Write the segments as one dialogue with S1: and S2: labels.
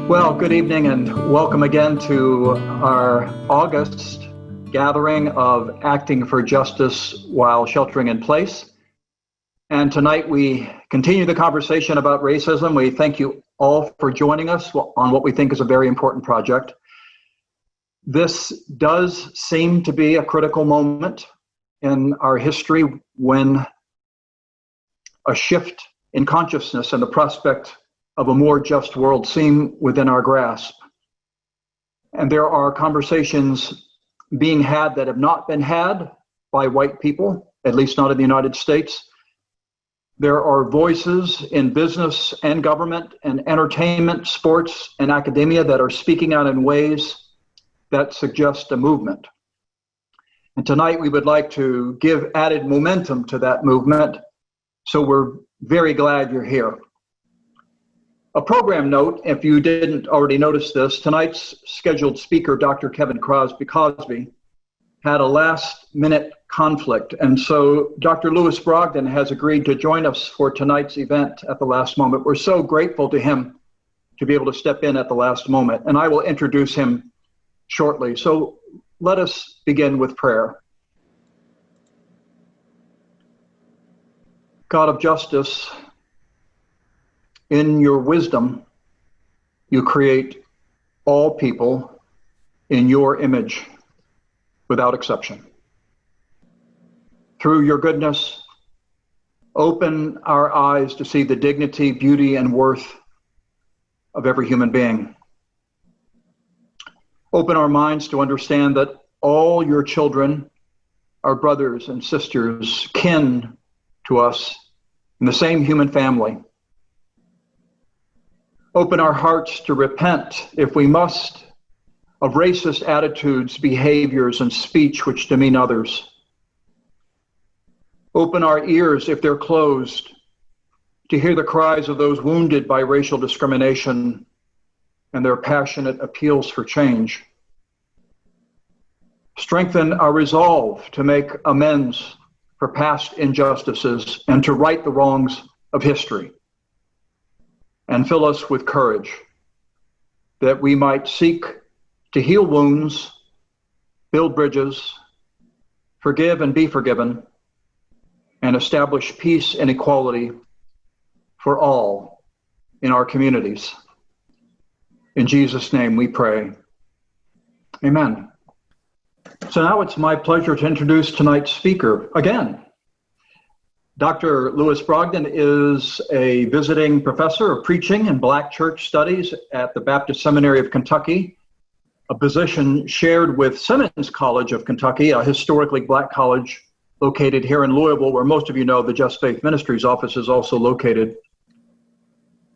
S1: Well, good evening and welcome again to our August gathering of Acting for Justice While Sheltering in Place. And tonight we continue the conversation about racism. We thank you all for joining us on what we think is a very important project. This does seem to be a critical moment in our history when a shift in consciousness and the prospect of a more just world seem within our grasp. And there are conversations being had that have not been had by white people, at least not in the United States. There are voices in business and government and entertainment, sports, and academia that are speaking out in ways that suggest a movement. And tonight we would like to give added momentum to that movement, so we're very glad you're here. A program note, if you didn't already notice this, tonight's scheduled speaker, Dr. Kevin Cosby, had a last-minute conflict. And so Dr. Lewis Brogdon has agreed to join us for tonight's event at the last moment. We're so grateful to him to be able to step in at the last moment, and I will introduce him shortly. So let us begin with prayer. God of justice, in your wisdom, you create all people in your image without exception. Through your goodness, open our eyes to see the dignity, beauty, and worth of every human being. Open our minds to understand that all your children are brothers and sisters, kin to us in the same human family. Open our hearts to repent, if we must, of racist attitudes, behaviors, and speech which demean others. Open our ears, if they're closed, to hear the cries of those wounded by racial discrimination and their passionate appeals for change. Strengthen our resolve to make amends for past injustices and to right the wrongs of history. And fill us with courage that we might seek to heal wounds, build bridges, forgive and be forgiven, and establish peace and equality for all in our communities. In Jesus' name we pray. Amen. So now it's my pleasure to introduce tonight's speaker again. Dr. Lewis Brogdon is a visiting professor of preaching and Black church studies at the Baptist Seminary of Kentucky, a position shared with Simmons College of Kentucky, a historically Black college located here in Louisville, where most of you know the Just Faith Ministries office is also located.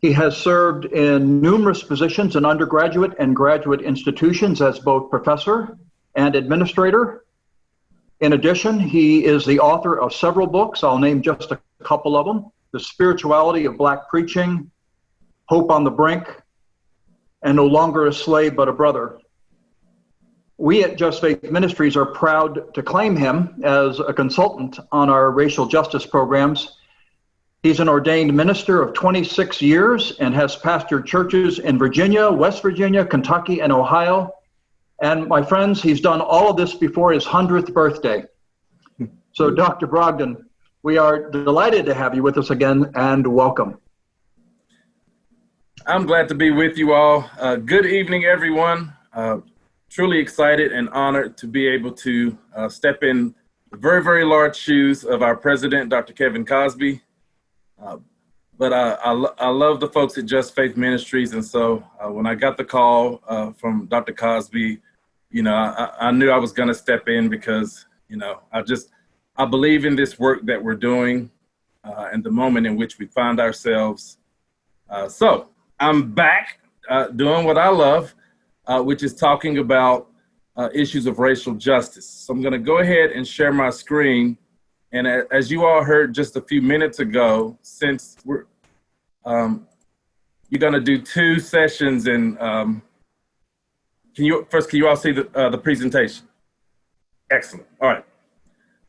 S1: He has served in numerous positions in undergraduate and graduate institutions as both professor and administrator. In addition, he is the author of several books. I'll name just a couple of them: The Spirituality of Black Preaching, Hope on the Brink, and No Longer a Slave but a Brother. We at Just Faith Ministries are proud to claim him as a consultant on our racial justice programs. He's an ordained minister of 26 years and has pastored churches in Virginia, West Virginia, Kentucky, and Ohio. And my friends, he's done all of this before his 100th birthday. So Dr. Brogdon, we are delighted to have you with us again, and welcome.
S2: I'm glad to be with you all. Good evening, everyone. Truly excited and honored to be able to step in the very, very large shoes of our president, Dr. Kevin Cosby. But I love the folks at Just Faith Ministries. And so when I got the call from Dr. Cosby, you know, I knew I was going to step in because, you know, I believe in this work that we're doing and the moment in which we find ourselves. So I'm back doing what I love, which is talking about issues of racial justice. So I'm going to go ahead and share my screen. And as you all heard just a few minutes ago, since we're you're going to do two sessions, and can you all see the presentation? Excellent. All right.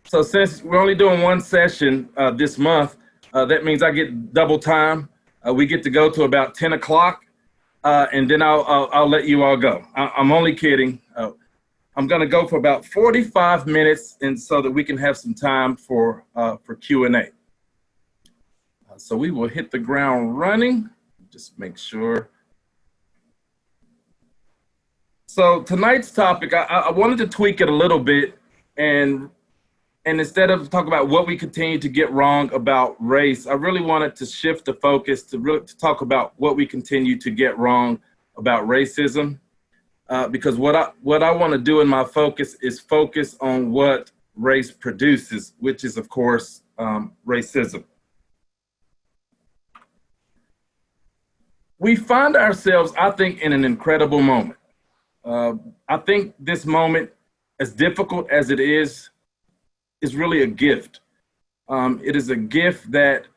S2: So since we're only doing one session this month, that means I get double time. We get to go to about 10 o'clock. and then I'll let you all go. I'm only kidding. I'm going to go for about 45 minutes, and so that we can have some time for Q&A. So we will hit the ground running. Just make sure. So tonight's topic, I wanted to tweak it a little bit, and instead of talk about what we continue to get wrong about race, I really wanted to shift the focus to talk about what we continue to get wrong about racism. Because what I want to do in my focus is focus on what race produces, which is, of course, racism. We find ourselves, I think, in an incredible moment. I think this moment, as difficult as it is really a gift. It is a gift that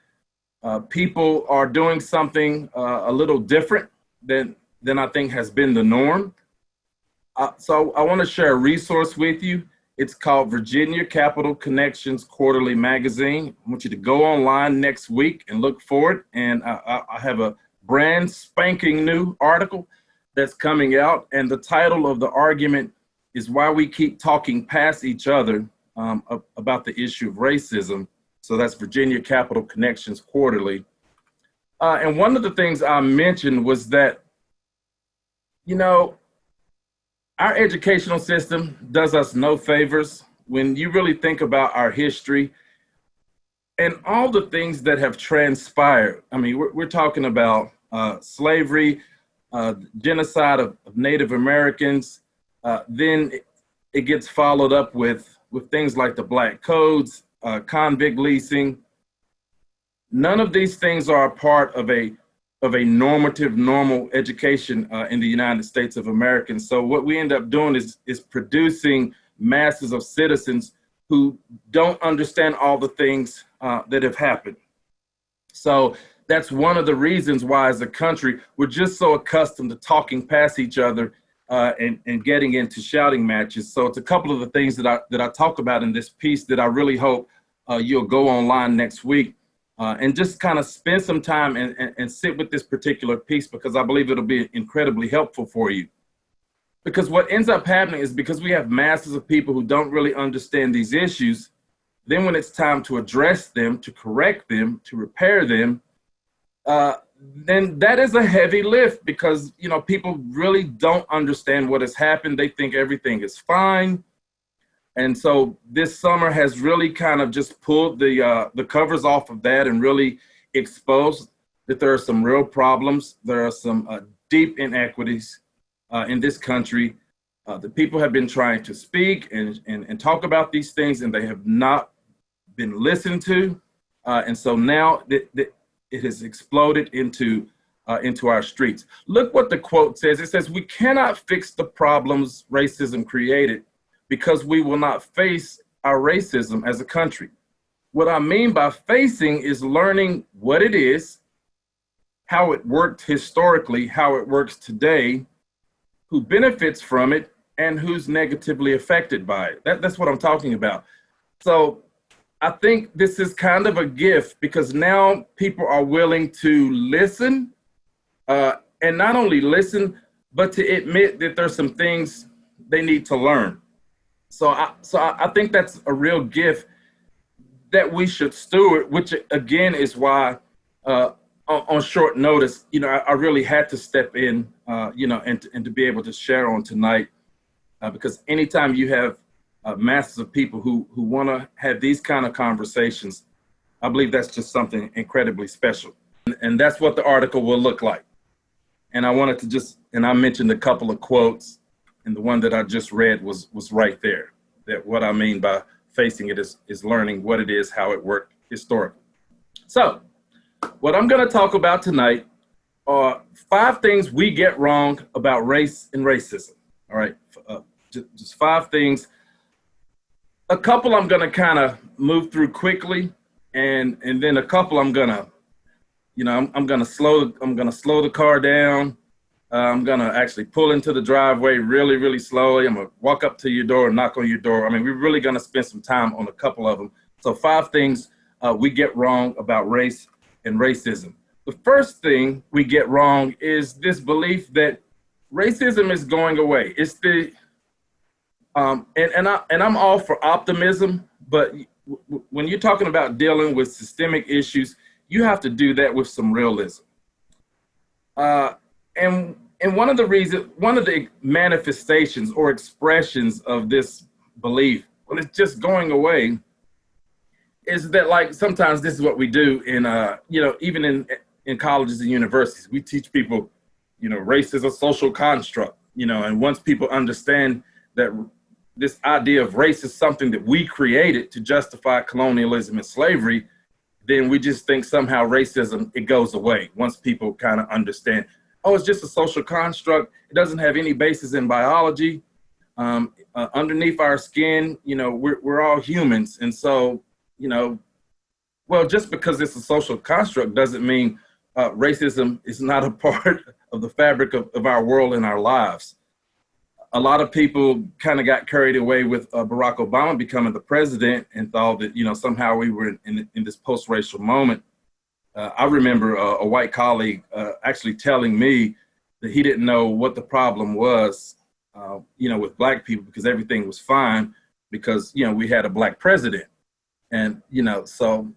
S2: people are doing something a little different than I think has been the norm. So I want to share a resource with you. It's called Virginia Capital Connections Quarterly Magazine. I want you to go online next week and look for it. And I have a brand spanking new article that's coming out. And the title of the argument is Why We Keep Talking Past Each Other about the issue of racism. So that's Virginia Capital Connections Quarterly. And one of the things I mentioned was that, you know, our educational system does us no favors when you really think about our history and all the things that have transpired. I mean, we're talking about slavery, genocide of Native Americans. Then it gets followed up with things like the Black Codes, convict leasing. None of these things are a part of a normal education in the United States of America. And so what we end up doing is producing masses of citizens who don't understand all the things that have happened. So that's one of the reasons why, as a country, we're just so accustomed to talking past each other and getting into shouting matches. So it's a couple of the things that I talk about in this piece that I really hope you'll go online next week and just kind of spend some time and sit with this particular piece, because I believe it'll be incredibly helpful for you. Because what ends up happening is, because we have masses of people who don't really understand these issues, then when it's time to address them, to correct them, to repair them, then that is a heavy lift, because, you know, people really don't understand what has happened. They think everything is fine. And so this summer has really kind of just pulled the covers off of that and really exposed that there are some real problems. There are some deep inequities in this country. The people have been trying to speak and talk about these things, and they have not been listened to. And so now it has exploded into our streets. Look what the quote says. It says, "We cannot fix the problems racism created because we will not face our racism as a country." What I mean by facing is learning what it is, how it worked historically, how it works today, who benefits from it, and who's negatively affected by it. That's what I'm talking about. So I think this is kind of a gift, because now people are willing to listen, and not only listen, but to admit that there's some things they need to learn. So I think that's a real gift that we should steward, which again is why on short notice, you know, I really had to step in, you know, and to be able to share on tonight, because anytime you have masses of people who want to have these kind of conversations, I believe that's just something incredibly special. And that's what the article will look like. And I wanted to and I mentioned a couple of quotes, and the one that I just read was right there. That what I mean by facing it is learning what it is, how it worked historically. So what I'm going to talk about tonight are 5 things we get wrong about race and racism. All right, just 5 things. A couple I'm going to kind of move through quickly, and then a couple I'm going to, you know, I'm going to slow the car down. I'm going to actually pull into the driveway really, really slowly. I'm going to walk up to your door and knock on your door. I mean, we're really going to spend some time on a couple of them. So 5 things we get wrong about race and racism. the first thing we get wrong is this belief that racism is going away. It's the and I'm all for optimism, but when you're talking about dealing with systemic issues, you have to do that with some realism. And one of the manifestations or expressions of this belief, well, it's just going away, is that, like, sometimes this is what we do in even in colleges and universities. We teach people, race is a social construct, and once people understand that this idea of race is something that we created to justify colonialism and slavery, then we just think somehow racism, it goes away once people kind of understand, oh, it's just a social construct. It doesn't have any basis in biology. Underneath our skin, we're all humans. And so, well, just because it's a social construct doesn't mean racism is not a part of the fabric of our world and our lives. A lot of people kind of got carried away with Barack Obama becoming the president and thought that, somehow we were in this post-racial moment. I remember a white colleague actually telling me that he didn't know what the problem was, with black people, because everything was fine because, we had a black president. And, so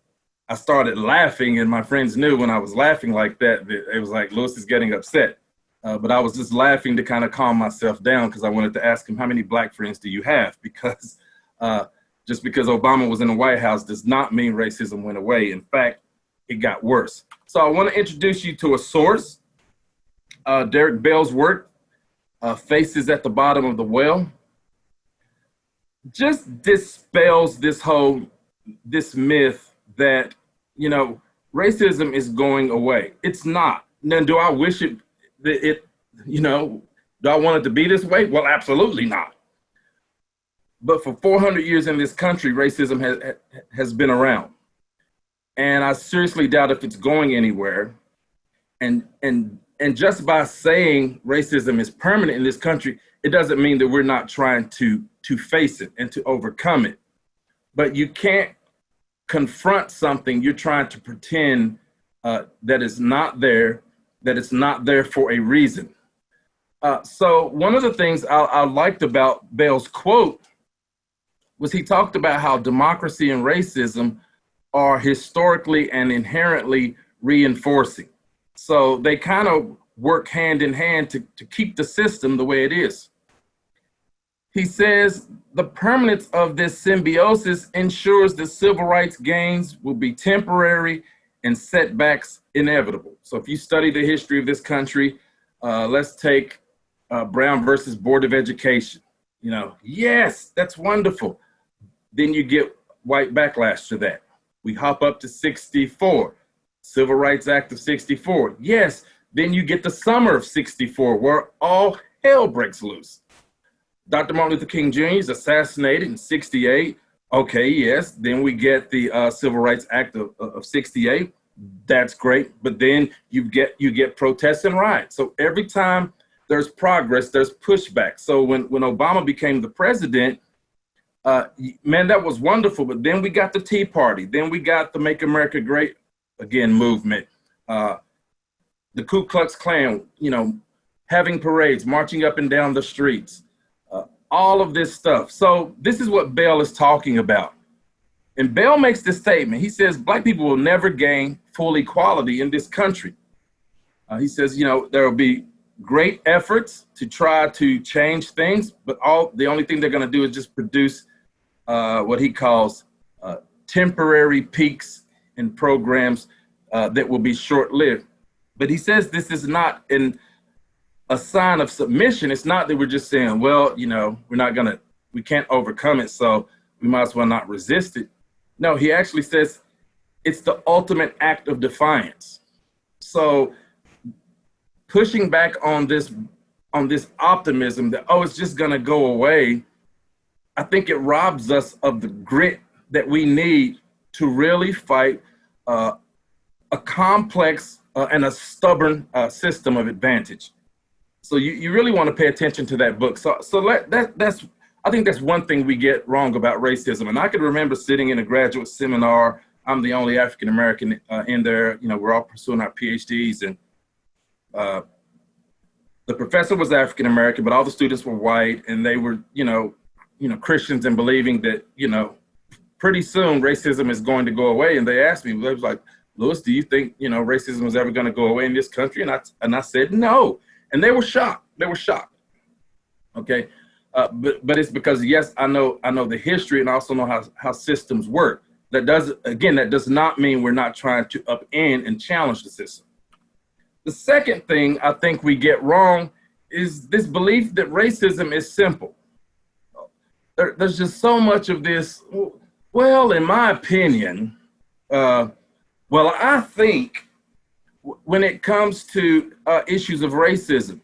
S2: I started laughing, and my friends knew when I was laughing like that, it was like, Lewis is getting upset. But I was just laughing to kind of calm myself down because I wanted to ask him, how many black friends do you have? Because just because Obama was in the White House does not mean racism went away. In fact, it got worse. So I want to introduce you to a source, Derek Bell's work, Faces at the Bottom of the Well. Just dispels this myth that, racism is going away. It's not. Now, do I wish do I want it to be this way? Well, absolutely not. But for 400 years in this country, racism has been around. And I seriously doubt if it's going anywhere. And just by saying racism is permanent in this country, it doesn't mean that we're not trying to face it and to overcome it. But you can't confront something you're trying to pretend that it's not there, that it's not there for a reason. So one of the things I liked about Bell's quote was he talked about how democracy and racism are historically and inherently reinforcing. So they kind of work hand in hand to keep the system the way it is. He says the permanence of this symbiosis ensures that civil rights gains will be temporary and setbacks inevitable. So if you study the history of this country, let's take Brown versus Board of Education. Yes, that's wonderful. Then you get white backlash to that. We hop up to 64, Civil Rights Act of 64. Yes, then you get the summer of 64 where all hell breaks loose. Dr. Martin Luther King Jr. is assassinated in 68. Okay, yes, then we get the Civil Rights Act of 68. That's great, but then you get protests and riots. So every time there's progress, there's pushback. So when Obama became the president, man, that was wonderful. But then we got the Tea Party. Then we got the Make America Great Again movement. The Ku Klux Klan, having parades, marching up and down the streets, all of this stuff. So this is what Bell is talking about. And Bell makes this statement. He says, black people will never gain full equality in this country. He says, there will be great efforts to try to change things, but the only thing they're going to do is just produce what he calls temporary peaks in programs that will be short-lived. But he says this is not a sign of submission. It's not that we're just saying, well, we can't overcome it, so we might as well not resist it. No, he actually says it's the ultimate act of defiance. So pushing back on this optimism that, oh, it's just gonna go away, I think it robs us of the grit that we need to really fight a complex and a stubborn system of advantage. So you really want to pay attention to that book. So I think that's one thing we get wrong about racism. And I can remember sitting in a graduate seminar I'm the only African American in there. You know, we're all pursuing our PhDs, and the professor was African American, but all the students were white, and they were, Christians and believing that, pretty soon racism is going to go away. And they asked me, they was like, Lewis, do you think, racism is ever going to go away in this country? And I said, no. And they were shocked. They were shocked. Okay. But it's because, yes, I know the history, and I also know how systems work. That does not mean we're not trying to upend and challenge the system. The second thing I think we get wrong is this belief that racism is simple. There's just so much of this, well, in my opinion, I think when it comes to issues of racism,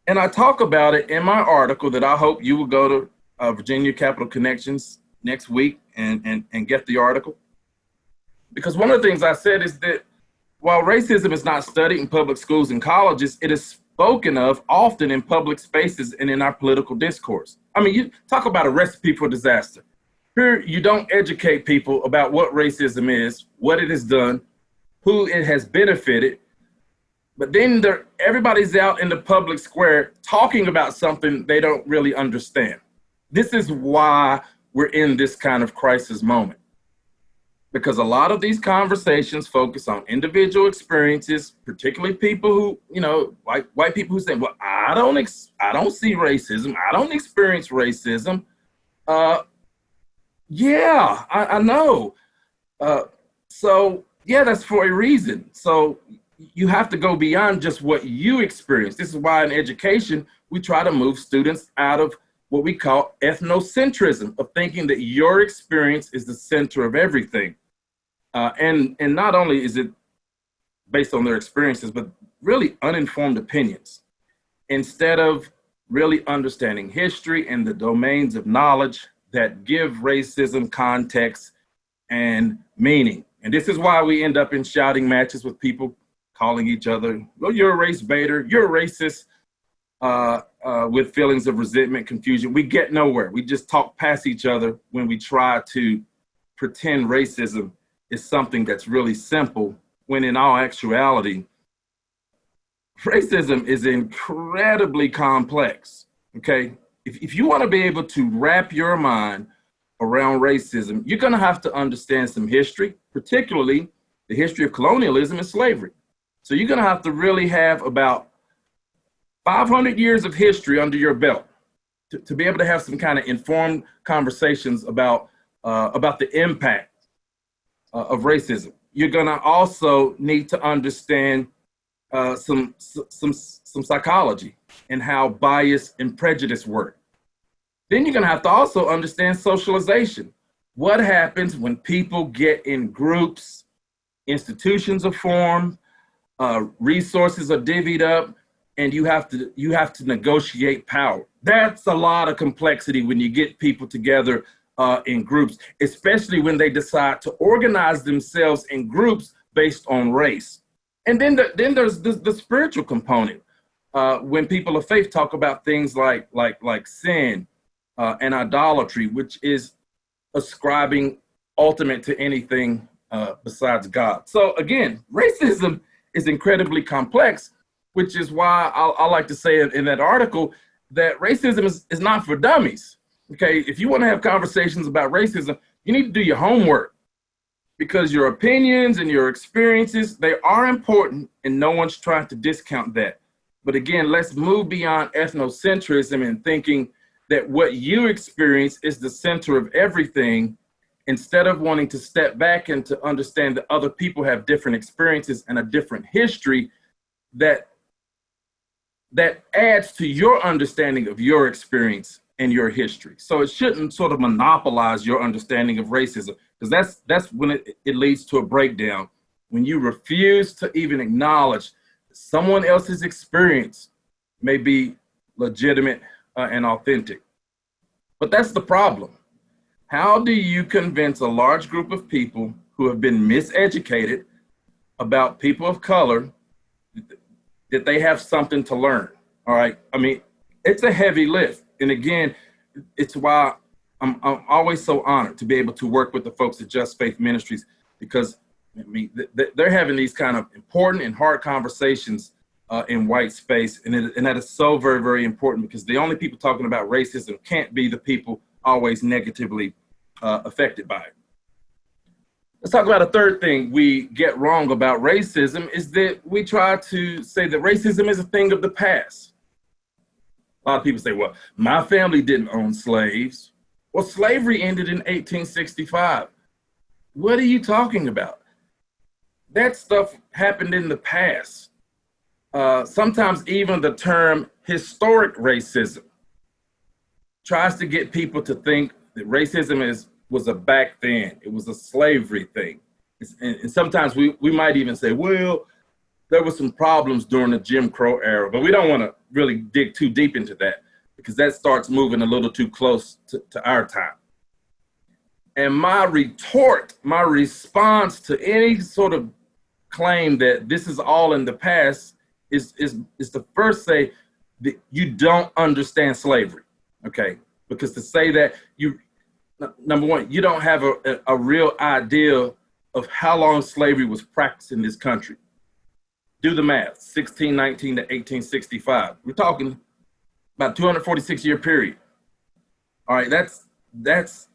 S2: and I talk about it in my article that I hope you will go to Virginia Capital Connections next week and get the article. Because one of the things I said is that while racism is not studied in public schools and colleges, it is spoken of often in public spaces and in our political discourse. I mean, you talk about a recipe for disaster. Here, you don't educate people about what racism is, what it has done, who it has benefited, but then everybody's out in the public square talking about something they don't really understand. This is why we're in this kind of crisis moment. Because a lot of these conversations focus on individual experiences, particularly people who, white people who say, well, I don't see racism. I don't experience racism. Yeah, I know. So yeah, that's for a reason. So you have to go beyond just what you experience. This is why in education, we try to move students out of what we call ethnocentrism, of thinking that your experience is the center of everything. And not only is it based on their experiences, but really uninformed opinions. Instead of really understanding history and the domains of knowledge that give racism context and meaning. And this is why we end up in shouting matches with people calling each other, well, you're a race baiter, you're a racist, with feelings of resentment, confusion. We get nowhere. We just talk past each other when we try to pretend racism is something that's really simple, when in all actuality, racism is incredibly complex, okay? If you want to be able to wrap your mind around racism, you're going to have to understand some history, particularly the history of colonialism and slavery. So you're going to have to really have about 500 years of history under your belt to be able to have some kind of informed conversations about the impact of racism. You're going to also need to understand some psychology and how bias and prejudice work. Then you're going to have to also understand socialization. What happens when people get in groups, institutions are formed, resources are divvied up, and you have to negotiate power. That's a lot of complexity when you get people together in groups, especially when they decide to organize themselves in groups based on race. And then there's the spiritual component. When people of faith talk about things like sin and idolatry, which is ascribing ultimate to anything besides God. So again, racism is incredibly complex, which is why I like to say in that article that racism is not for dummies. Okay, if you want to have conversations about racism, you need to do your homework, because your opinions and your experiences, they are important, and no one's trying to discount that. But again, let's move beyond ethnocentrism and thinking that what you experience is the center of everything, instead of wanting to step back and to understand that other people have different experiences and a different history that adds to your understanding of your experience and your history. So it shouldn't sort of monopolize your understanding of racism, because that's when it leads to a breakdown, when you refuse to even acknowledge someone else's experience may be legitimate and authentic. But that's the problem. How do you convince a large group of people who have been miseducated about people of color that they have something to learn? All right. I mean, it's a heavy lift. And again, it's why I'm always so honored to be able to work with the folks at Just Faith Ministries, because I mean, they're having these kind of important and hard conversations in white space. And that is so very, very important, because the only people talking about racism can't be the people always negatively affected by it. Let's talk about a third thing we get wrong about racism, is that we try to say that racism is a thing of the past. A lot of people say, well, my family didn't own slaves. Well, slavery ended in 1865. What are you talking about? That stuff happened in the past. Sometimes even the term historic racism tries to get people to think that racism was a back then. It was a slavery thing. And sometimes we might even say, well, there were some problems during the Jim Crow era, but we don't want to really dig too deep into that, because that starts moving a little too close to our time. And my retort, my response to any sort of claim that this is all in the past is to first say that you don't understand slavery, okay? Because to say that, number one, you don't have a real idea of how long slavery was practiced in this country. Do the math, 1619 to 1865. We're talking about 246-year period. All right, that's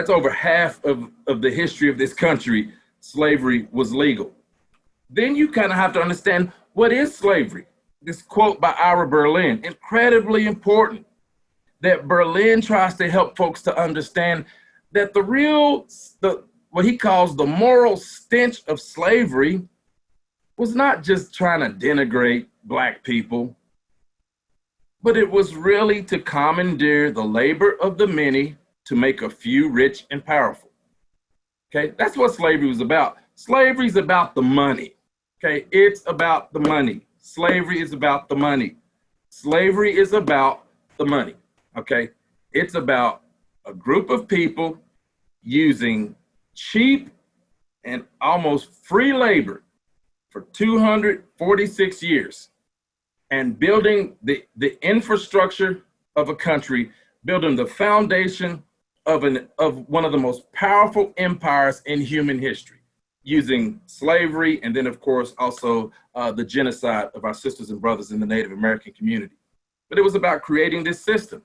S2: over half of the history of this country. Slavery was legal. Then you kind of have to understand, what is slavery? This quote by Ira Berlin, incredibly important, that Berlin tries to help folks to understand that what he calls the moral stench of slavery was not just trying to denigrate Black people, but it was really to commandeer the labor of the many to make a few rich and powerful. Okay, that's what slavery was about. Slavery is about the money. Okay, it's about the money. Slavery is about the money. Slavery is about the money. Okay, it's about a group of people using cheap and almost free labor for 246 years and building the infrastructure of a country, building the foundation of one of the most powerful empires in human history, using slavery, and then of course also the genocide of our sisters and brothers in the Native American community. But it was about creating this system.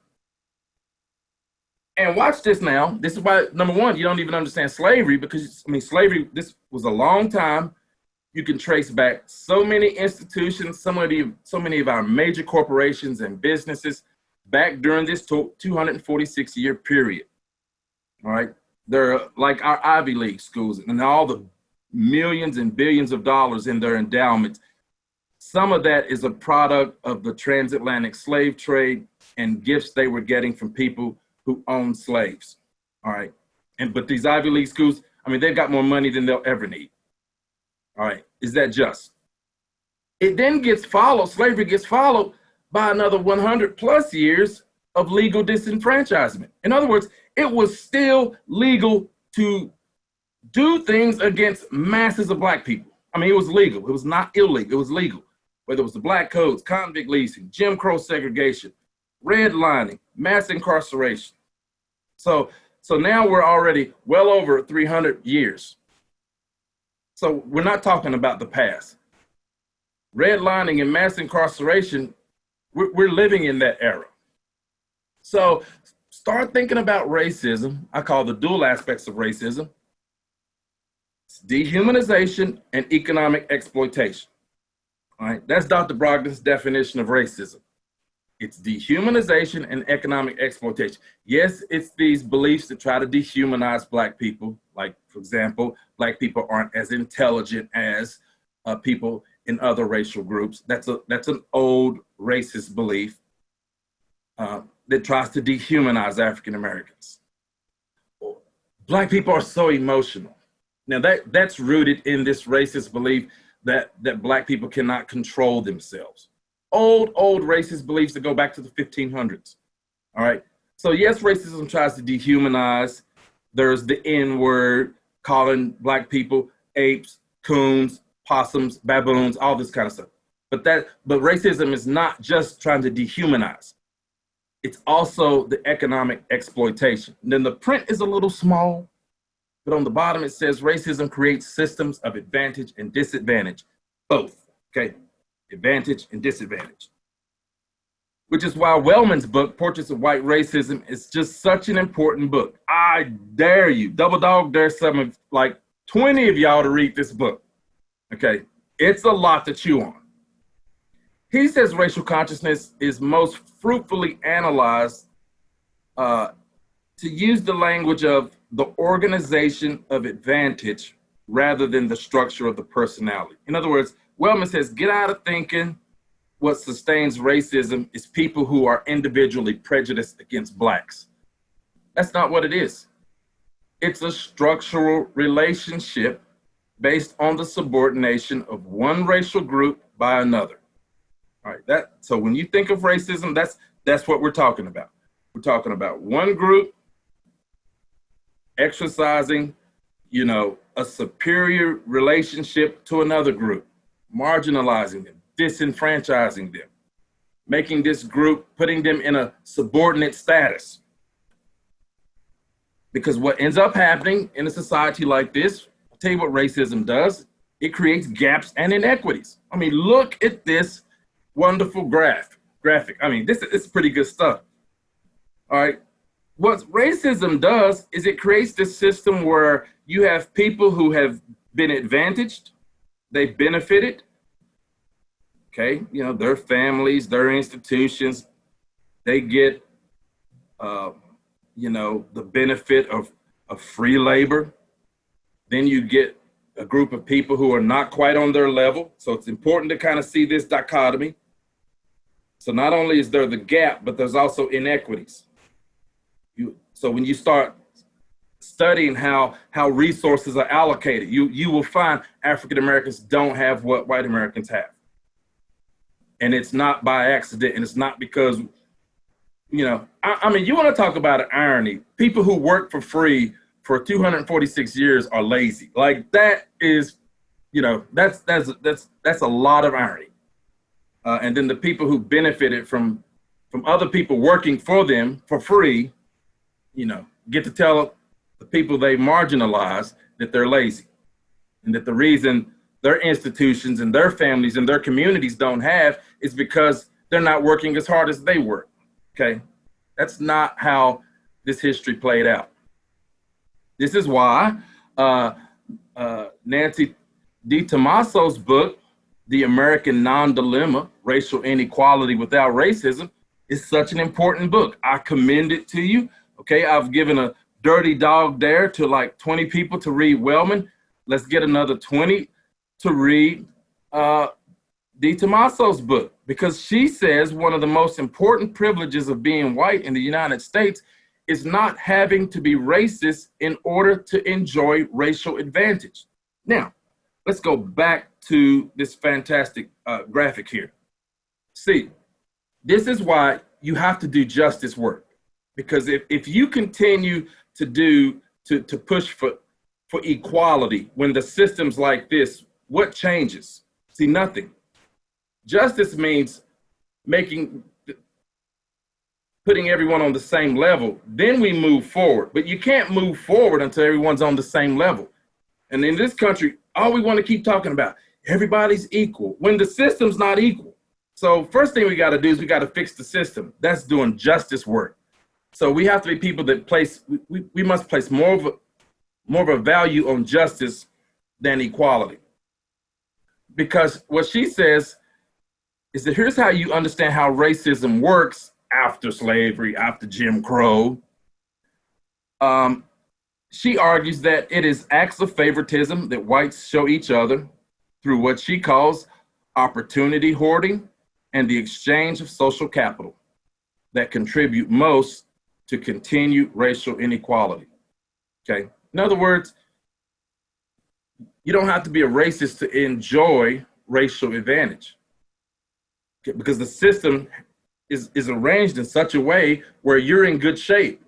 S2: And watch this now. This is why, number one, you don't even understand slavery, because, I mean, slavery, this was a long time. You can trace back so many institutions, so many of our major corporations and businesses back during this 246-year period. All right. They're like our Ivy League schools and all the millions and billions of dollars in their endowments. Some of that is a product of the transatlantic slave trade and gifts they were getting from people who owned slaves. All right. But these Ivy League schools, I mean, they've got more money than they'll ever need. All right. Is that just? It then gets followed, slavery gets followed by another 100 plus years of legal disenfranchisement. In other words, it was still legal to do things against masses of Black people. I mean, it was legal. It was not illegal. It was legal. Whether it was the Black codes, convict leasing, Jim Crow segregation, redlining, mass incarceration. So now we're already well over 300 years. So we're not talking about the past. Redlining and mass incarceration, we're living in that era. So start thinking about racism. I call the dual aspects of racism: it's dehumanization and economic exploitation. All right, that's Dr. Brogdon's definition of racism. It's dehumanization and economic exploitation. Yes, it's these beliefs that try to dehumanize Black people. Like, for example, Black people aren't as intelligent as people in other racial groups. That's an old racist belief that tries to dehumanize African Americans. Black people are so emotional. Now that's rooted in this racist belief that Black people cannot control themselves. Old racist beliefs that go back to the 1500s. All right. So yes, racism tries to dehumanize. There's the N-word, calling Black people apes, coons, possums, baboons, all this kind of stuff. But racism is not just trying to dehumanize. it's also the economic exploitation. And then the print is a little small, but on the bottom it says racism creates systems of advantage and disadvantage, both, okay? Advantage and disadvantage. Which is why Wellman's book, Portraits of White Racism, is just such an important book. I dare you, double dog dare some of, like 20 of y'all to read this book, okay? It's a lot to chew on. He says racial consciousness is most fruitfully analyzed to use the language of the organization of advantage rather than the structure of the personality. In other words, Wellman says, get out of thinking what sustains racism is people who are individually prejudiced against blacks. That's not what it is. It's a structural relationship based on the subordination of one racial group by another. All right, so when you think of racism, that's what we're talking about. We're talking about one group exercising, you know, a superior relationship to another group, marginalizing them, disenfranchising them, making this group, putting them in a subordinate status. Because what ends up happening in a society like this, I'll tell you what racism does, it creates gaps and inequities. I mean, look at this wonderful graphic. I mean, this is pretty good stuff. All right. What racism does is it creates this system where you have people who have been advantaged, they've benefited, okay, you know, their families, their institutions, they get, you know, the benefit of free labor. Then you get a group of people who are not quite on their level. So it's important to kind of see this dichotomy. So not only is there the gap, but there's also inequities. So when you start studying how resources are allocated, you will find African Americans don't have what white Americans have. And it's not by accident, and it's not because, you know, I mean, you want to talk about an irony. People who work for free for 246 years are lazy. Like that is, you know, that's a lot of irony. And then the people who benefited from other people working for them for free, you know, get to tell the people they marginalize that they're lazy, and that the reason their institutions and their families and their communities don't have is because they're not working as hard as they work. Okay, that's not how this history played out. This is why Nancy DiTomaso's book, The American Non-Dilemma, Racial Inequality Without Racism, is such an important book. I commend it to you. Okay, I've given a dirty dog dare to like 20 people to read Wellman. Let's get another 20 to read DiTomaso's book, because she says one of the most important privileges of being white in the United States is not having to be racist in order to enjoy racial advantage. Now, let's go back to this fantastic graphic here. See, this is why you have to do justice work. Because if you continue to push for equality when the system's like this, what changes? See, nothing. Justice means putting everyone on the same level. Then we move forward. But you can't move forward until everyone's on the same level. And in this country, all we want to keep talking about, everybody's equal, when the system's not equal. So first thing we got to do is we got to fix the system. That's doing justice work. So we have to be people that we must place more of a value on justice than equality. Because what she says is that here's how you understand how racism works after slavery, after Jim Crow. She argues that it is acts of favoritism that whites show each other through what she calls opportunity hoarding and the exchange of social capital that contribute most to continued racial inequality. Okay. In other words, you don't have to be a racist to enjoy racial advantage, okay, because the system is arranged in such a way where you're in good shape.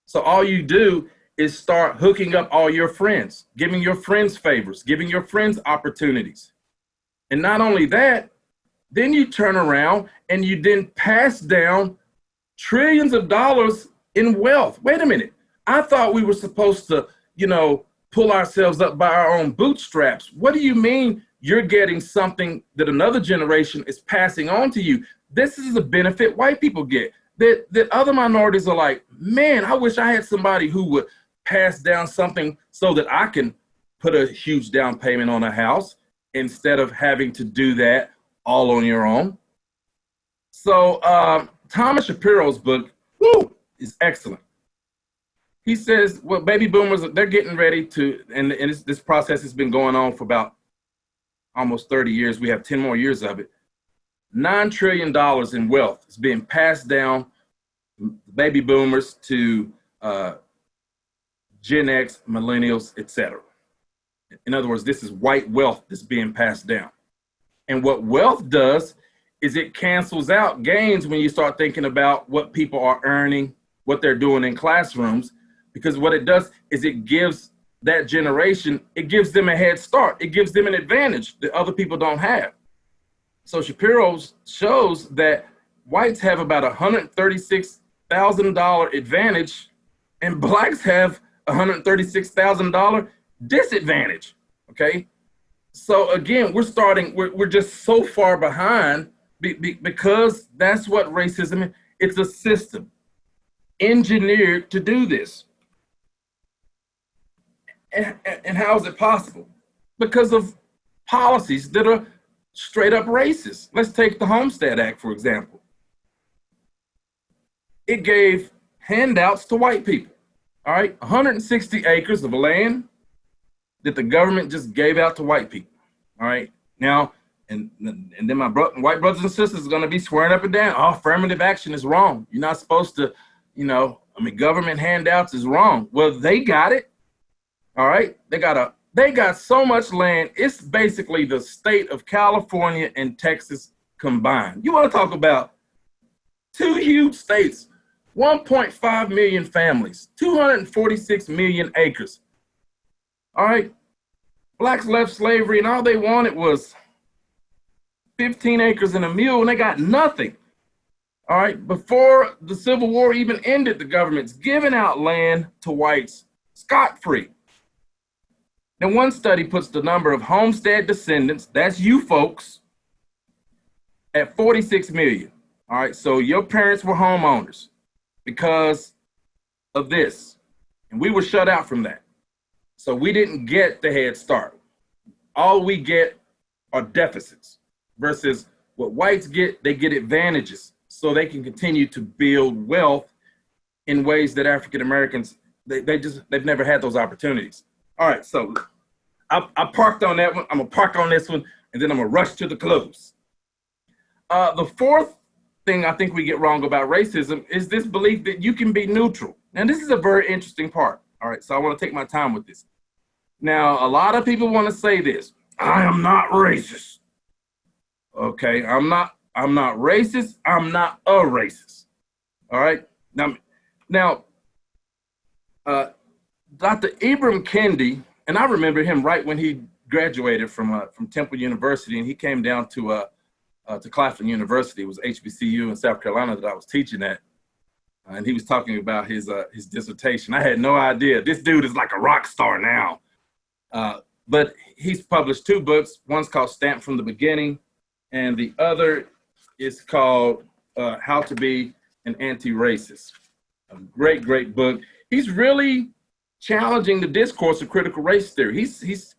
S2: So all you do is start hooking up all your friends, giving your friends favors, giving your friends opportunities. And not only that, then you turn around and you then pass down trillions of dollars in wealth. Wait a minute. I thought we were supposed to, pull ourselves up by our own bootstraps. What do you mean you're getting something that another generation is passing on to you? This is a benefit white people get. That other minorities are like, man, I wish I had somebody who would pass down something so that I can put a huge down payment on a house instead of having to do that all on your own. So Thomas Shapiro's book is excellent. He says, well, baby boomers, they're getting ready to, and this process has been going on for about almost 30 years. We have 10 more years of it. $9 trillion in wealth is being passed down baby boomers to Gen X, millennials, etc. In other words, this is white wealth that's being passed down. And what wealth does is it cancels out gains when you start thinking about what people are earning, what they're doing in classrooms, because what it does is it gives that generation, it gives them a head start. It gives them an advantage that other people don't have. So Shapiro shows that whites have about $136,000 advantage and blacks have $136,000 disadvantage, okay? So again, we're just so far behind because that's what racism is. It's a system engineered to do this. And how is it possible? Because of policies that are straight up racist. Let's take the Homestead Act, for example. It gave handouts to white people, all right? 160 acres of land that the government just gave out to white people, all right? Now, and then my white brothers and sisters are gonna be swearing up and down, oh, affirmative action is wrong. You're not supposed to, government handouts is wrong. Well, they got it, all right? They got so much land, it's basically the state of California and Texas combined. You wanna talk about two huge states, 1.5 million families, 246 million acres. All right, blacks left slavery and all they wanted was 15 acres and a mule and they got nothing. All right, before the Civil War even ended, the government's giving out land to whites scot-free. Now, one study puts the number of homestead descendants, that's you folks, at 46 million. All right, so your parents were homeowners because of this, and we were shut out from that. So we didn't get the head start. All we get are deficits versus what whites get, they get advantages so they can continue to build wealth in ways that African Americans, they've never had those opportunities. All right, so I parked on that one. I'm gonna park on this one, and then I'm gonna rush to the close. The fourth thing I think we get wrong about racism is this belief that you can be neutral. Now, this is a very interesting part. All right, so I want to take my time with this. Now, a lot of people want to say this: I am not racist. Okay, I'm not racist. I'm not a racist. All right. Now, Dr. Ibram Kendi, and I remember him right when he graduated from Temple University, and he came down to Claflin University. It was HBCU in South Carolina that I was teaching at, and he was talking about his dissertation. I had no idea. This dude is like a rock star now, but he's published two books. One's called Stamped from the Beginning, and the other is called How to Be an Anti-Racist. A great, great book. He's really challenging the discourse of critical race theory. He's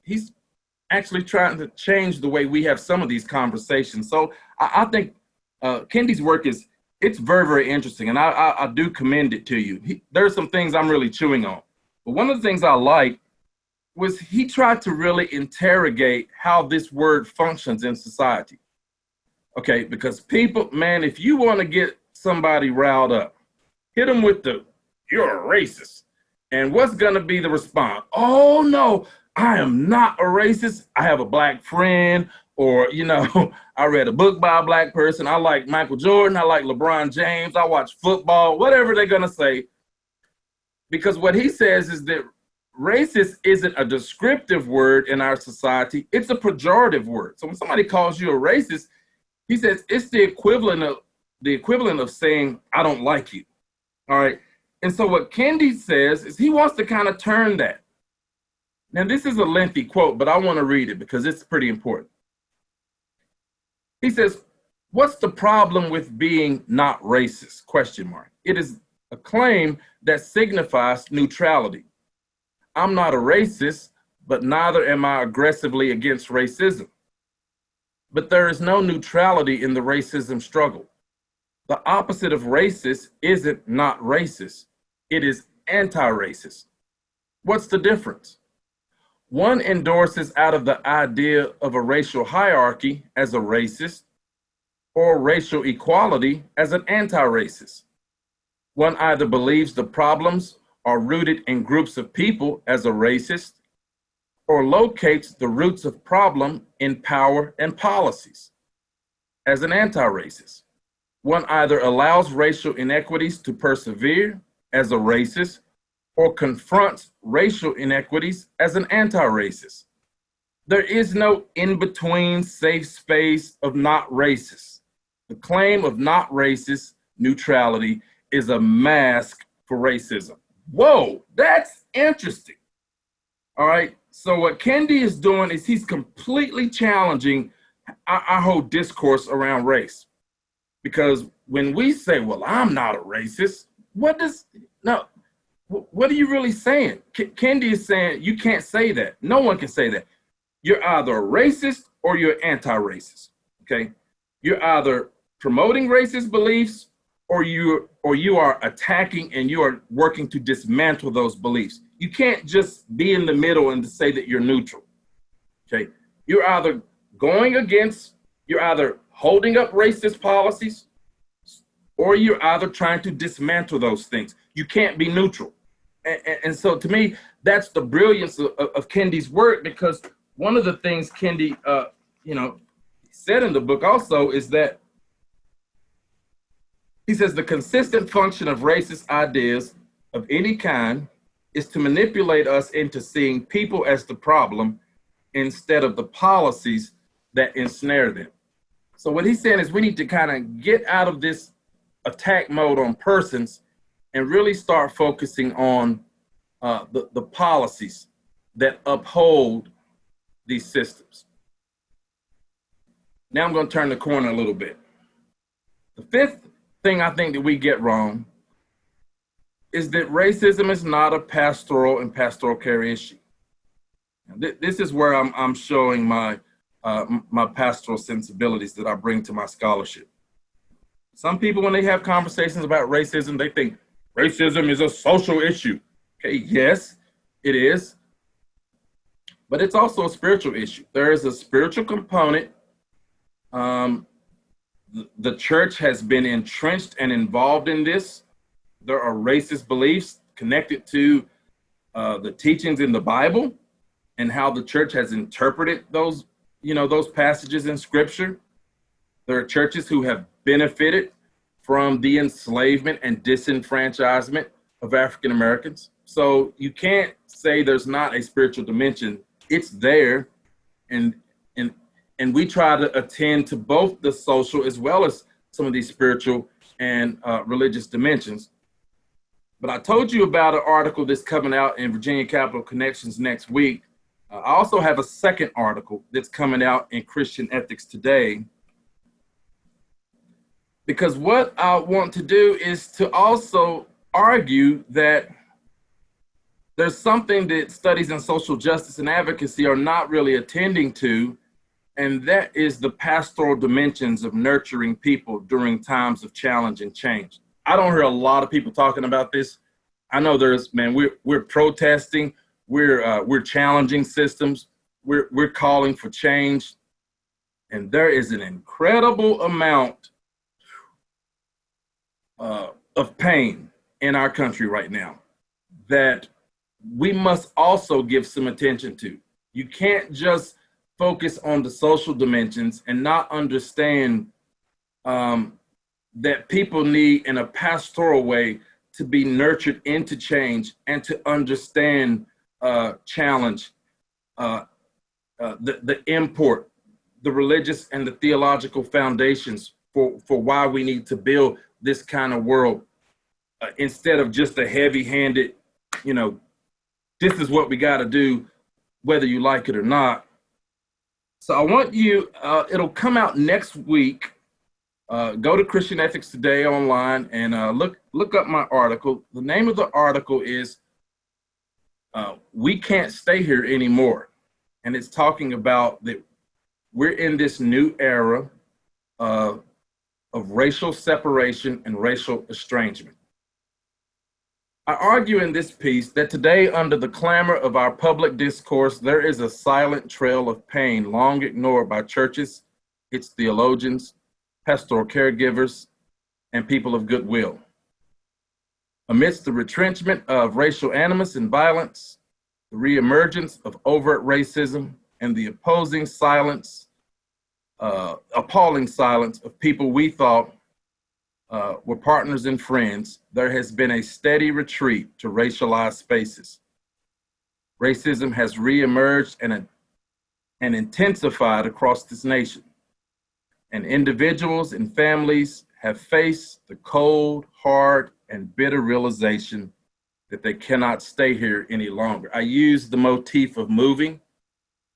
S2: actually trying to change the way we have some of these conversations. So I think Kendi's work it's very, very interesting, and I do commend it to you. There's some things I'm really chewing on, but one of the things I like was he tried to really interrogate how this word functions in society. Okay, because people, man, if you want to get somebody riled up, hit them with you're a racist. And what's gonna be the response? Oh no, I am not a racist. I have a black friend, or, I read a book by a black person. I like Michael Jordan. I like LeBron James. I watch football, whatever they're going to say. Because what he says is that racist isn't a descriptive word in our society. It's a pejorative word. So when somebody calls you a racist, he says it's the equivalent the equivalent of saying, I don't like you. All right. And so what Kendi says is he wants to kind of turn that. Now, this is a lengthy quote, but I want to read it because it's pretty important. He says, what's the problem with being not racist? Question mark. It is a claim that signifies neutrality. I'm not a racist, but neither am I aggressively against racism. But there is no neutrality in the racism struggle. The opposite of racist isn't not racist. It is anti-racist. What's the difference? One endorses out of the idea of a racial hierarchy as a racist, or racial equality as an anti-racist. One either believes the problems are rooted in groups of people as a racist, or locates the roots of problem in power and policies as an anti-racist. One either allows racial inequities to persevere as a racist, or confronts racial inequities as an anti-racist. There is no in-between safe space of not racist. The claim of not racist neutrality is a mask for racism. Whoa, that's interesting. All right, so what Kendi is doing is he's completely challenging our whole discourse around race. Because when we say, well, I'm not a racist, what are you really saying? Kendi is saying you can't say that. No one can say that. You're either a racist or you're anti-racist, okay? You're either promoting racist beliefs or you are attacking and you are working to dismantle those beliefs. You can't just be in the middle and say that you're neutral, okay? You're either you're either holding up racist policies or you're either trying to dismantle those things. You can't be neutral. And so to me, that's the brilliance of Kendi's work, because one of the things Kendi, said in the book also is that he says the consistent function of racist ideas of any kind is to manipulate us into seeing people as the problem instead of the policies that ensnare them. So what he's saying is we need to kind of get out of this attack mode on persons and really start focusing on the policies that uphold these systems. Now I'm going to turn the corner a little bit. The fifth thing I think that we get wrong is that racism is not a pastoral and pastoral care issue. This is where I'm showing my pastoral sensibilities that I bring to my scholarship. Some people, when they have conversations about racism, they think racism is a social issue. Okay, yes, it is. But it's also a spiritual issue. There is a spiritual component. The church has been entrenched and involved in this. There are racist beliefs connected to the teachings in the Bible and how the church has interpreted those passages in Scripture. There are churches who have benefited from the enslavement and disenfranchisement of African Americans. So you can't say there's not a spiritual dimension. It's there, and we try to attend to both the social as well as some of these spiritual and religious dimensions. But I told you about an article that's coming out in Virginia Capital Connections next week. I also have a second article that's coming out in Christian Ethics Today. Because what I want to do is to also argue that there's something that studies in social justice and advocacy are not really attending to, and that is the pastoral dimensions of nurturing people during times of challenge and change. I don't hear a lot of people talking about this. I know we're protesting, we're challenging systems, we're calling for change, and there is an incredible amount of pain in our country right now that we must also give some attention to. You can't just focus on the social dimensions and not understand that people need, in a pastoral way, to be nurtured into change and to understand challenge, the import, the religious and the theological foundations for why we need to build this kind of world instead of just a heavy-handed, you know, this is what we got to do, whether you like it or not. So I want you, it'll come out next week. Go to Christian Ethics Today online and look up my article. The name of the article is We Can't Stay Here Anymore. And it's talking about that we're in this new era of racial separation and racial estrangement. I argue in this piece that today, under the clamor of our public discourse, there is a silent trail of pain long ignored by churches, its theologians, pastoral caregivers, and people of goodwill. Amidst the retrenchment of racial animus and violence, the reemergence of overt racism, and the appalling silence of people we thought were partners and friends, there has been a steady retreat to racialized spaces. Racism has reemerged and intensified across this nation, and individuals and families have faced the cold, hard, and bitter realization that they cannot stay here any longer. I use the motif of moving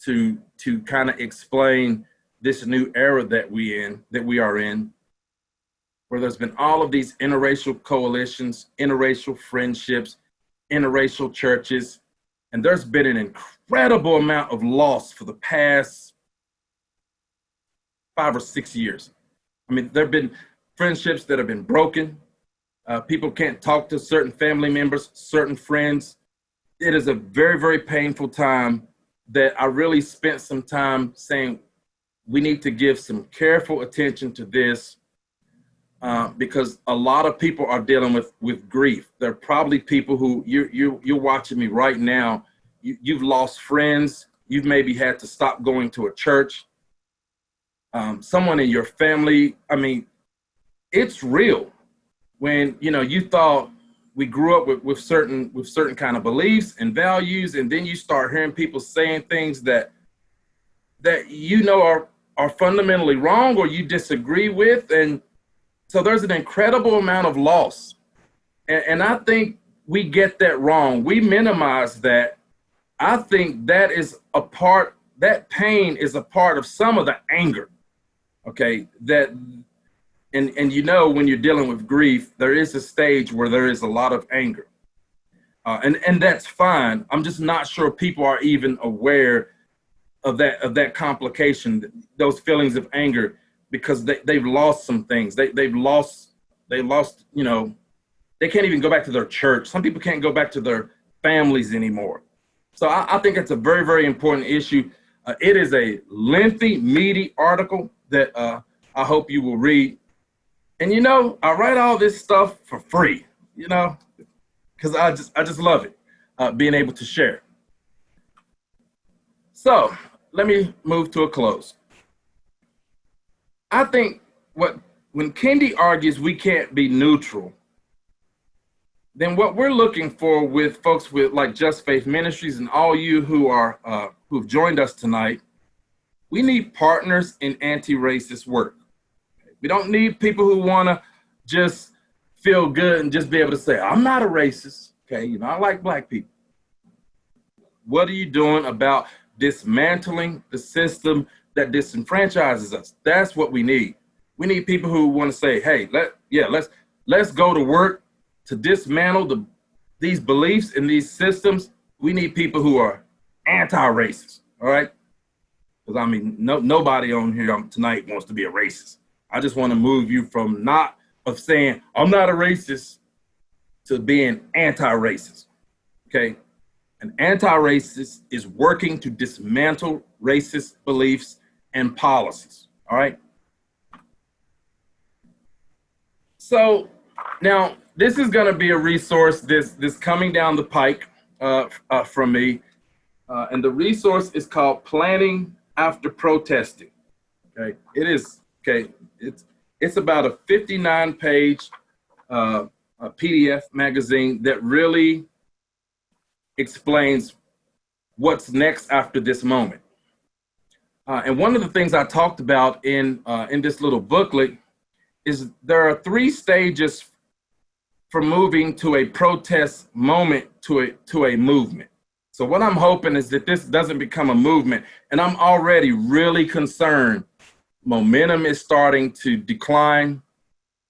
S2: to kind of explain this new era that we are in, where there's been all of these interracial coalitions, interracial friendships, interracial churches, and there's been an incredible amount of loss for the past 5 or 6 years. I mean, there have been friendships that have been broken. People can't talk to certain family members, certain friends. It is a very, very painful time that I really spent some time saying we need to give some careful attention to this because a lot of people are dealing with grief. There are probably people who you're watching me right now. You've lost friends. You've maybe had to stop going to a church. Someone in your family. I mean, it's real. When you thought we grew up with certain kind of beliefs and values, and then you start hearing people saying things that are fundamentally wrong or you disagree with, and so there's an incredible amount of loss, and I think we get that wrong. We minimize that. I think that pain is a part of some of the anger. Okay, and when you're dealing with grief, there is a stage where there is a lot of anger. And that's fine. I'm just not sure people are even aware of that complication, those feelings of anger, because they've lost some things. They lost, they can't even go back to their church. Some people can't go back to their families anymore. So I think it's a very, very important issue. It is a lengthy, meaty article that I hope you will read. And I write all this stuff for free, because I just love it, being able to share. So let me move to a close. I think when Kendi argues we can't be neutral, then what we're looking for with folks with like Just Faith Ministries and all you who've joined us tonight, we need partners in anti-racist work. We don't need people who want to just feel good and just be able to say, I'm not a racist. Okay, I like black people. What are you doing about dismantling the system that disenfranchises us? That's what we need. We need people who want to say, hey, let's go to work to dismantle these beliefs and these systems. We need people who are anti-racist, all right? Because nobody on here tonight wants to be a racist. I just want to move you from saying I'm not a racist to being anti-racist, okay? An anti-racist is working to dismantle racist beliefs and policies, all right? So now this is going to be a resource this coming down the pike from me, and the resource is called Planning After Protesting, okay? It is, okay, it's about a 59-page PDF magazine that really explains what's next after this moment. And one of the things I talked about in this little booklet is there are 3 stages for moving to a protest moment to a movement. So what I'm hoping is that this doesn't become a movement, and I'm already really concerned. Momentum is starting to decline.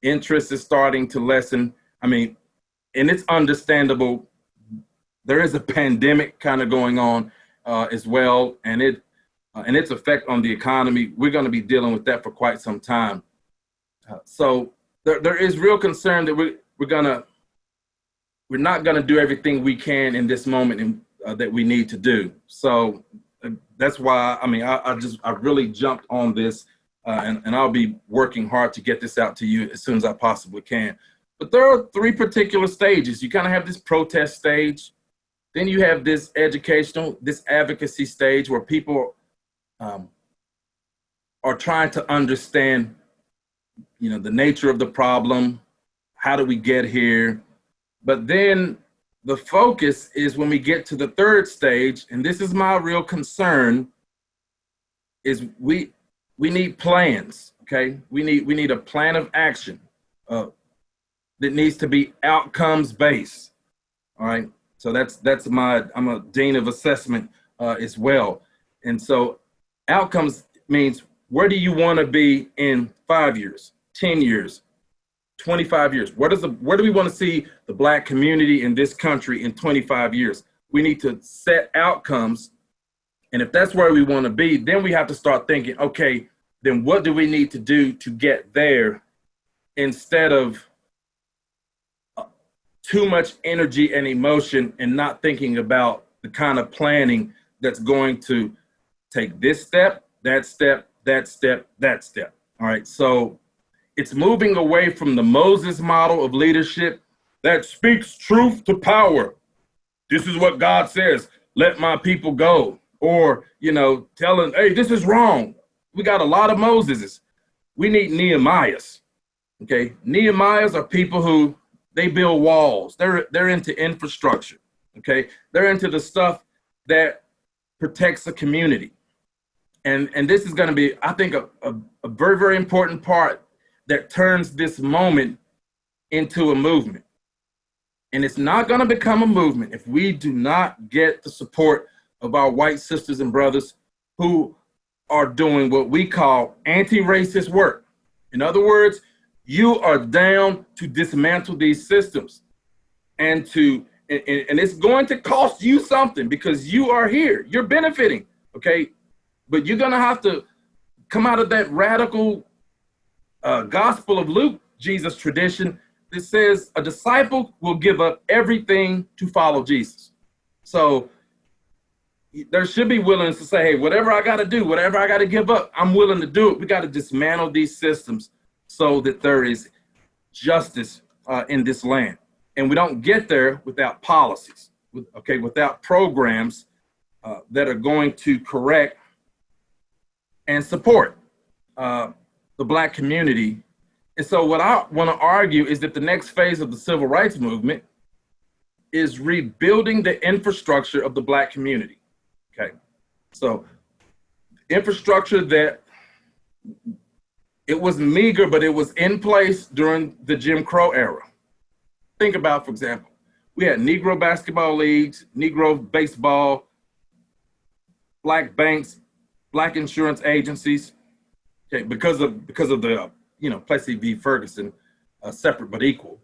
S2: Interest is starting to lessen. I mean, and it's understandable. There is a pandemic kind of going on as well, and its effect on the economy. We're going to be dealing with that for quite some time. So there is real concern that we're not going to do everything we can in this moment that we need to do. So that's why, I mean, I really jumped on this, and I'll be working hard to get this out to you as soon as I possibly can. But there are 3 particular stages. You kind of have this protest stage. Then you have this educational, this advocacy stage where people are trying to understand, the nature of the problem. How do we get here? But then the focus is when we get to the 3rd stage, and this is my real concern, is we need plans, okay? We need a plan of action that needs to be outcomes based, all right? So I'm a dean of assessment as well. And so outcomes means, where do you want to be in 5 years, 10 years, 25 years? Where do we want to see the Black community in this country in 25 years? We need to set outcomes. And if that's where we want to be, then we have to start thinking, okay, then what do we need to do to get there, instead of too much energy and emotion and not thinking about the kind of planning that's going to take this step, that step, that step, that step. All right. So it's moving away from the Moses model of leadership that speaks truth to power. This is what God says, let my people go. Or, telling, hey, this is wrong. We got a lot of Moseses. We need Nehemiahs. Okay. Nehemiahs are people who, they build walls. They're into infrastructure. Okay. They're into the stuff that protects the community. And this is going to be, I think, a very, very important part that turns this moment into a movement. And it's not going to become a movement if we do not get the support of our white sisters and brothers who are doing what we call anti-racist work. In other words, you are down to dismantle these systems, and it's going to cost you something, because you are here, you're benefiting, okay? But you're going to have to come out of that radical Gospel of Luke, Jesus tradition that says a disciple will give up everything to follow Jesus. So there should be willingness to say, hey, whatever I got to do, whatever I got to give up, I'm willing to do it. We got to dismantle these systems so that there is justice in this land. And we don't get there without policies, without programs that are going to correct and support the Black community. And so what I want to argue is that the next phase of the civil rights movement is rebuilding the infrastructure of the Black community. Okay, so infrastructure that it was meager, but it was in place during the Jim Crow era. Think about, for example, we had Negro basketball leagues, Negro baseball, Black banks, Black insurance agencies. Okay, because of the Plessy v. Ferguson, separate but equal.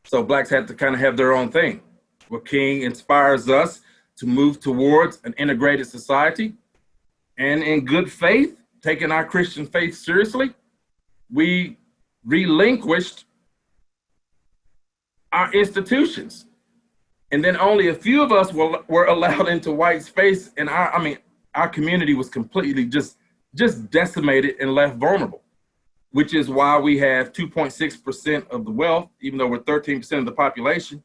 S2: So Blacks had to kind of have their own thing. Well, King inspires us to move towards an integrated society, and in good faith, taking our Christian faith seriously, we relinquished our institutions. And then only a few of us were allowed into white space, and our community was completely just decimated and left vulnerable, which is why we have 2.6% of the wealth, even though we're 13% of the population.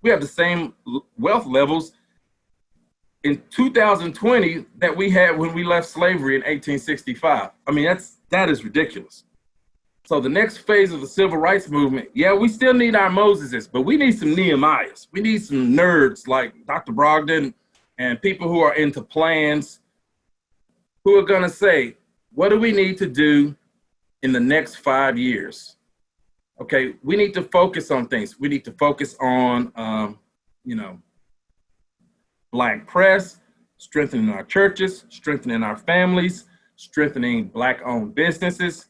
S2: We have the same wealth levels in 2020 that we had when we left slavery in 1865. I mean, that is ridiculous. So the next phase of the civil rights movement, yeah, we still need our Moseses, but we need some Nehemiahs. We need some nerds like Dr. Brogdon and people who are into plans, who are gonna say, what do we need to do in the next 5 years? Okay, we need to focus on things. We need to focus on, Black press, strengthening our churches, strengthening our families, strengthening Black-owned businesses,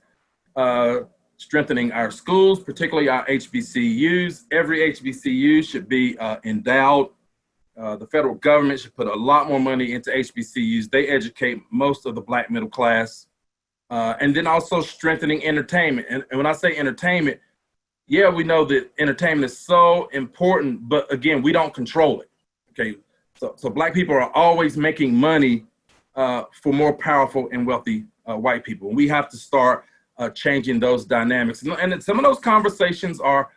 S2: strengthening our schools, particularly our HBCUs. Every HBCU should be endowed. The federal government should put a lot more money into HBCUs. They educate most of the Black middle class. And then also strengthening entertainment. And when I say entertainment, yeah, we know that entertainment is so important, but again, we don't control it. Okay, so Black people are always making money for more powerful and wealthy white people. And we have to start changing those dynamics. And some of those conversations are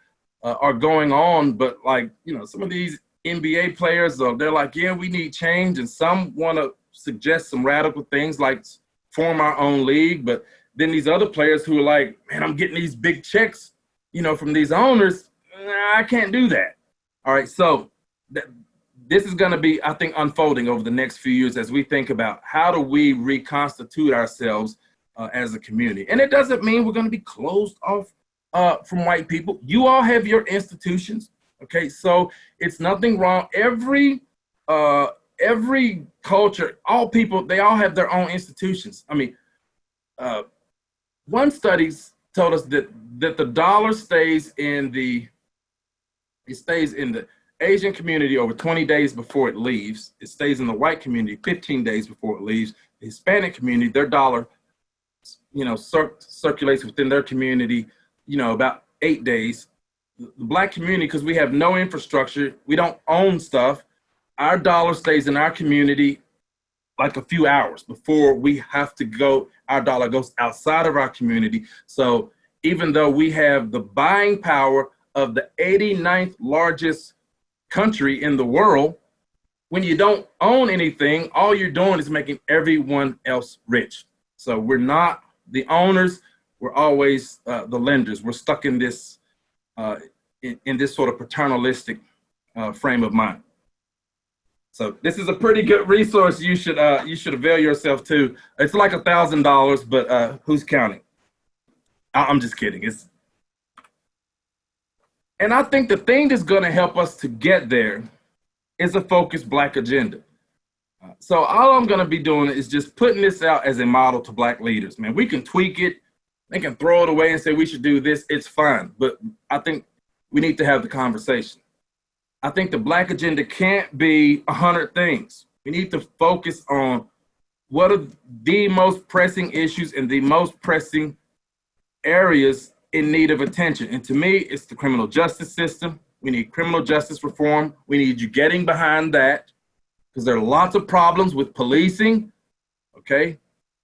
S2: going on, but like, some of these NBA players, they're like, yeah, we need change. And some want to suggest some radical things like form our own league. But then these other players who are like, man, I'm getting these big checks, from these owners. I can't do that. All right. So this is going to be, I think, unfolding over the next few years as we think about how do we reconstitute ourselves as a community. And it doesn't mean we're going to be closed off from white people. You all have your institutions. Okay, so it's nothing wrong. Every culture, all people, they all have their own institutions. I mean, one study told us that the dollar stays in the Asian community over 20 days before it leaves. It stays in the white community 15 days before it leaves. The Hispanic community, their dollar, circulates within their community, about 8 days. The Black community, because we have no infrastructure, we don't own stuff, our dollar stays in our community like a few hours before we have to go, our dollar goes outside of our community. So even though we have the buying power of the 89th largest country in the world, when you don't own anything, all you're doing is making everyone else rich. So we're not the owners, we're always the lenders. We're stuck in this in this sort of paternalistic frame of mind. So this is a pretty good resource you should avail yourself to. It's like $1,000, but who's counting? I'm just kidding. And I think the thing that's going to help us to get there is a focused Black agenda. So all I'm going to be doing is just putting this out as a model to Black leaders. Man, we can tweak it. They can throw it away and say we should do this. It's fine. But I think we need to have the conversation. I think the Black agenda can't be 100 things. We need to focus on what are the most pressing issues and the most pressing areas in need of attention. And to me, it's the criminal justice system. We need criminal justice reform. We need you getting behind that because there are lots of problems with policing. Okay.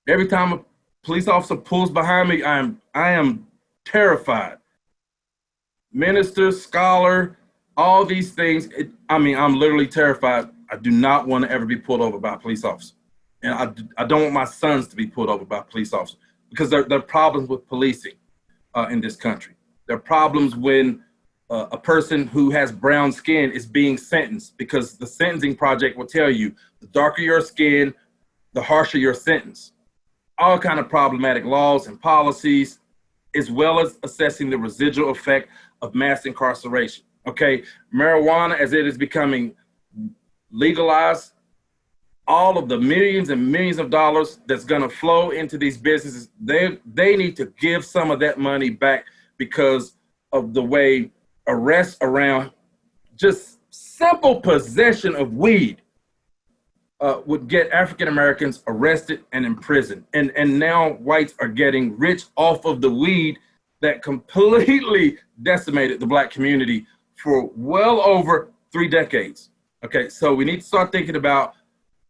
S2: Every time a police officer pulls behind me, I am terrified. Minister, scholar, all these things. I'm literally terrified. I do not want to ever be pulled over by a police officer. And I don't want my sons to be pulled over by a police officer because there are problems with policing in this country. There are problems when a person who has brown skin is being sentenced because the sentencing project will tell you the darker your skin, the harsher your sentence. All kind of problematic laws and policies, as well as assessing the residual effect of mass incarceration. Okay, marijuana, as it is becoming legalized, all of the millions and millions of dollars that's going to flow into these businesses, they need to give some of that money back because of the way arrests around just simple possession of weed would get African Americans arrested and imprisoned. And now whites are getting rich off of the weed that completely decimated the Black community for well over 3 decades. Okay, so we need to start thinking about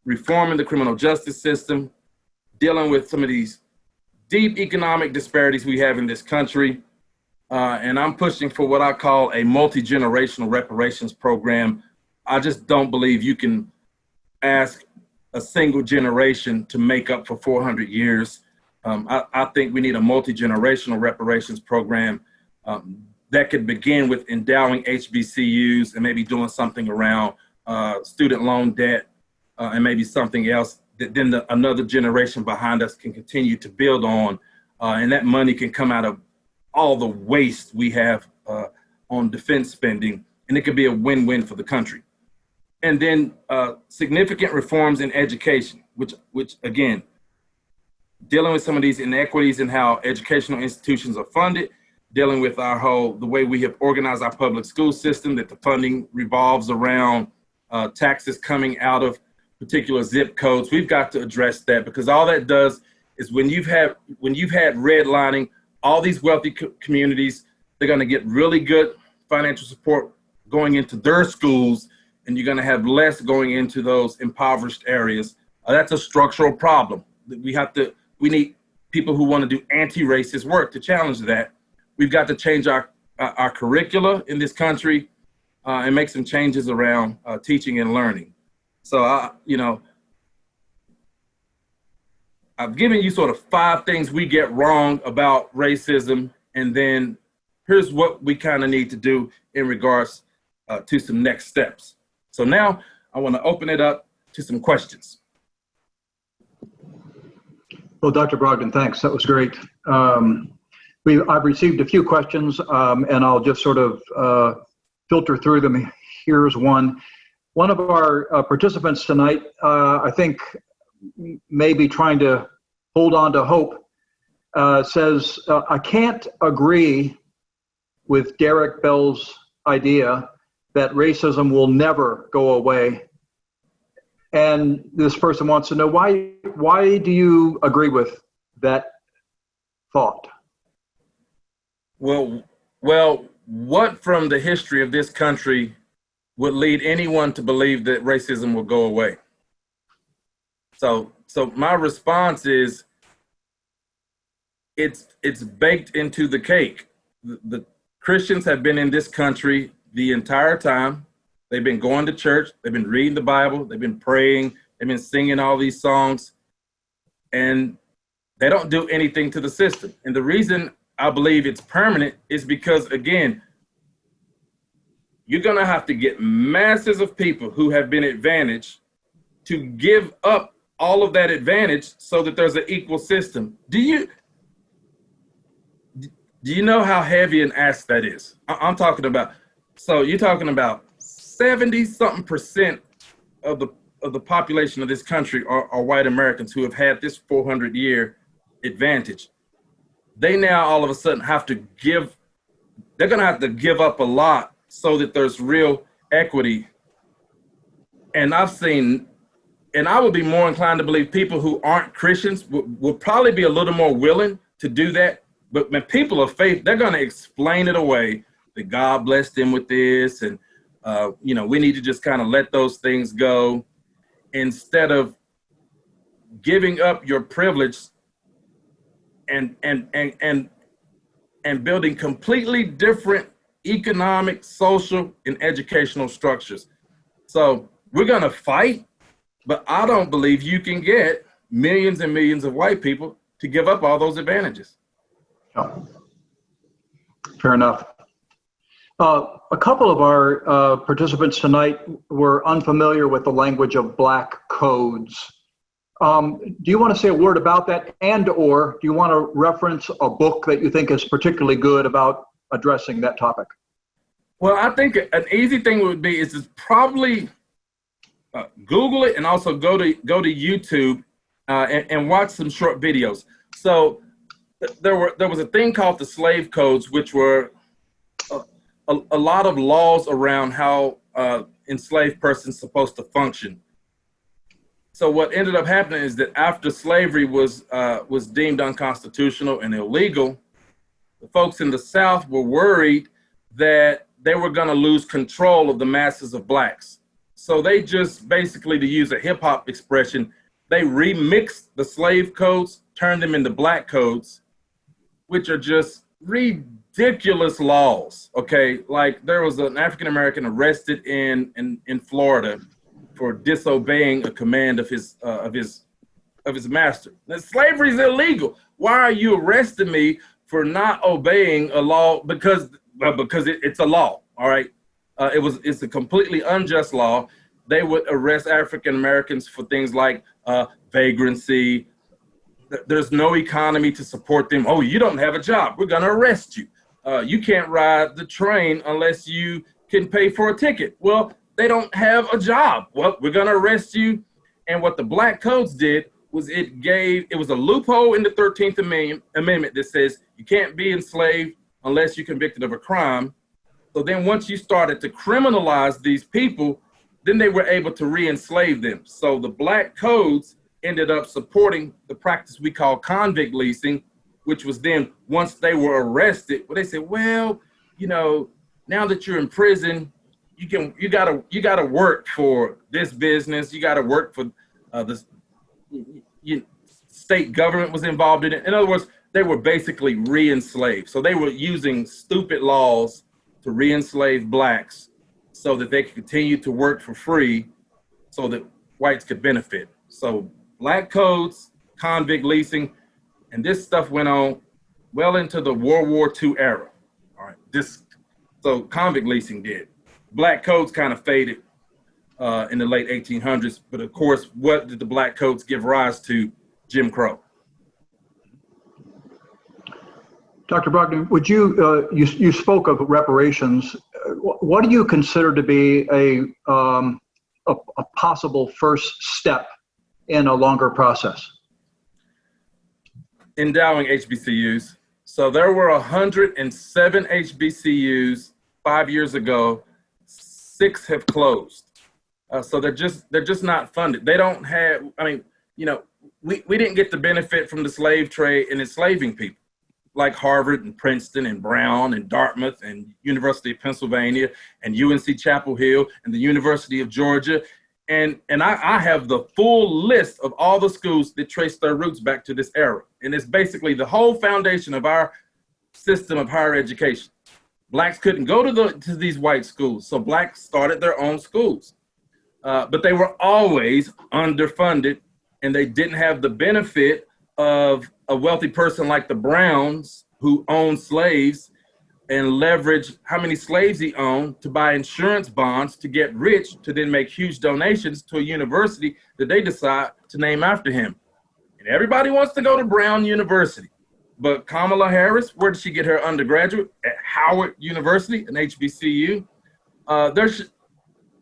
S2: reforming the criminal justice system, dealing with some of these deep economic disparities we have in this country. And I'm pushing for what I call a multi-generational reparations program. I just don't believe you can ask a single generation to make up for 400 years. I think we need a multi-generational reparations program that could begin with endowing HBCUs and maybe doing something around student loan debt and maybe something else that then another generation behind us can continue to build on. And that money can come out of all the waste we have on defense spending, and it could be a win-win for the country. And then significant reforms in education, which again, dealing with some of these inequities in how educational institutions are funded, dealing with the way we have organized our public school system, that the funding revolves around taxes coming out of particular zip codes. We've got to address that, because all that does is when you've had redlining, all these wealthy communities, they're going to get really good financial support going into their schools, and you're going to have less going into those impoverished areas. That's a structural problem. We need people who want to do anti-racist work to challenge that. We've got to change our curricula in this country and make some changes around teaching and learning. So, I've given you sort of 5 things we get wrong about racism, and then here's what we kind of need to do in regards to some next steps. So now I want to open it up to some questions.
S1: Well, Dr. Brogdon, thanks. That was great. I've received a few questions, and I'll just sort of filter through them. Here's one. One of our participants tonight, I think, maybe trying to hold on to hope, says, I can't agree with Derek Bell's idea that racism will never go away. And this person wants to know, why do you agree with that thought?
S2: Well, what from the history of this country would lead anyone to believe that racism will go away? So my response is, it's baked into the cake. The Christians have been in this country the entire time. They've been going to church, they've been reading the Bible, they've been praying, they've been singing all these songs, and they don't do anything to the system. And the reason I believe it's permanent is because, again, you're gonna have to get masses of people who have been advantaged to give up all of that advantage so that there's an equal system. Do you know how heavy an ask that is? I'm talking about, so you're talking about 70-something% of the population of this country are white Americans who have had this 400-year advantage. They now all of a sudden they're gonna have to give up a lot so that there's real equity. And I would be more inclined to believe people who aren't Christians would probably be a little more willing to do that. But when people of faith, they're going to explain it away that God blessed them with this, and we need to just kind of let those things go instead of giving up your privilege and building completely different economic, social, and educational structures. So we're going to fight, but I don't believe you can get millions and millions of white people to give up all those advantages.
S1: Oh. Fair enough. A couple of our participants tonight were unfamiliar with the language of black codes. Do you want to say a word about that, or do you want to reference a book that you think is particularly good about addressing that topic?
S2: Well, I think an easy thing would be is probably Google it, and also go to YouTube and watch some short videos. So there was a thing called the slave codes, which were a lot of laws around how enslaved persons supposed to function. So what ended up happening is that after slavery was deemed unconstitutional and illegal, the folks in the South were worried that they were going to lose control of the masses of blacks. So they just basically, to use a hip hop expression, they remixed the slave codes, turned them into black codes, which are just ridiculous laws. Okay, like there was an African American arrested in Florida for disobeying a command of his master. Now, slavery is illegal. Why are you arresting me for not obeying a law? Because it's a law. All right, it's a completely unjust law. They would arrest African Americans for things like vagrancy. There's no economy to support them. Oh, you don't have a job. We're going to arrest you. You can't ride the train unless you can pay for a ticket. Well, they don't have a job. Well, we're going to arrest you. And what the black codes did was it was a loophole in the 13th Amendment that says you can't be enslaved unless you're convicted of a crime. So then once you started to criminalize these people, then they were able to re-enslave them. So the black codes ended up supporting the practice we call convict leasing, which was then once they were arrested, well, they said, well, you know, now that you're in prison, you gotta work for this business. You gotta work for this. State government was involved in it. In other words, they were basically re-enslaved. So they were using stupid laws to re-enslave blacks so that they could continue to work for free so that whites could benefit. So black codes, convict leasing, and this stuff went on well into the World War II era. All right, so convict leasing did. Black codes kind of faded in the late 1800s, but of course, what did the black codes give rise to? Jim Crow.
S1: Dr. Brogdon, would you spoke of reparations. What do you consider to be a possible first step in a longer process?
S2: Endowing HBCUs. So there were 107 HBCUs 5 years ago. 6 have closed. So they're just not funded. They don't have, I mean, you know, we didn't get the benefit from the slave trade and enslaving people like Harvard and Princeton and Brown and Dartmouth and University of Pennsylvania and UNC Chapel Hill and the University of Georgia. And I have the full list of all the schools that trace their roots back to this era. And it's basically the whole foundation of our system of higher education. Blacks couldn't go to these white schools, so blacks started their own schools. But they were always underfunded, and they didn't have the benefit of a wealthy person like the Browns, who owned slaves and leveraged how many slaves he owned to buy insurance bonds to get rich, to then make huge donations to a university that they decide to name after him. And everybody wants to go to Brown University. But Kamala Harris, where did she get her undergraduate? At Howard University, an HBCU.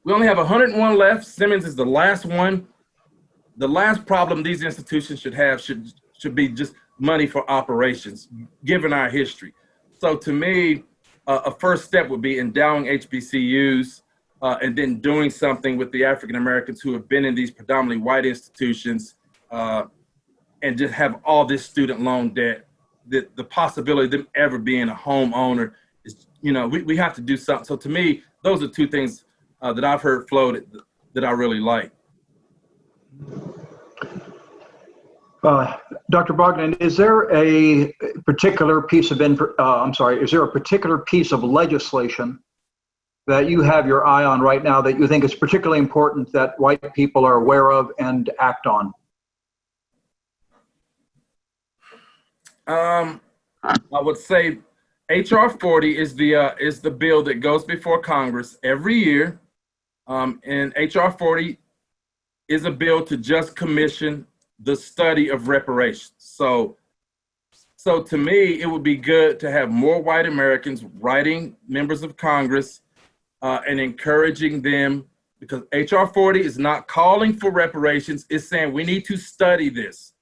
S2: We only have 101 left. Simmons is the last one. The last problem these institutions should have should be just money for operations, given our history. So to me, a first step would be endowing HBCUs and then doing something with the African Americans who have been in these predominantly white institutions and just have all this student loan debt. The possibility of them ever being a homeowner is, you know, we have to do something. So to me, those are two things that I've heard floated that I really like.
S1: Dr. Brogdon, is there a particular piece of legislation that you have your eye on right now that you think is particularly important that white people are aware of and act on?
S2: I would say HR 40 is the bill that goes before Congress every year, and HR 40 is a bill to just commission the study of reparations. So to me, it would be good to have more white Americans writing members of Congress and encouraging them, because HR 40 is not calling for reparations. It's saying we need to study this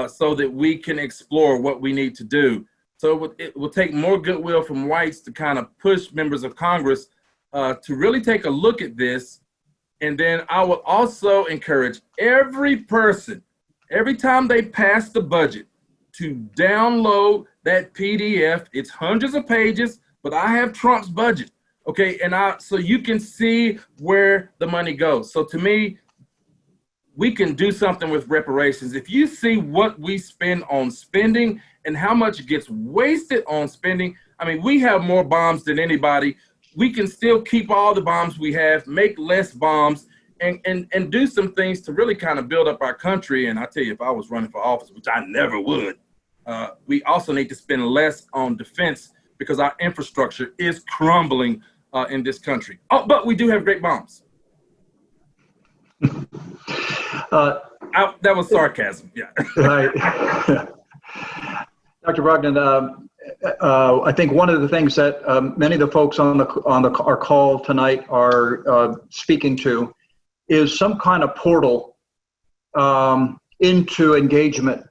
S2: so that we can explore what we need to do. So it will take more goodwill from whites to kind of push members of Congress to really take a look at this. And then I would also encourage every person, every time they pass the budget, to download that PDF. It's hundreds of pages, but I have Trump's budget, okay? And so you can see where the money goes. So to me, we can do something with reparations. If you see what we spend on spending and how much gets wasted on spending, I mean, we have more bombs than anybody. We can still keep all the bombs we have, make less bombs, and do some things to really kind of build up our country. And I tell you, if I was running for office, which I never would, we also need to spend less on defense because our infrastructure is crumbling in this country. Oh, but we do have great bombs. That was sarcasm. Yeah.
S1: Right. Dr. Brogdon, I think one of the things that many of the folks on our call tonight are speaking to is some kind of portal into engagement,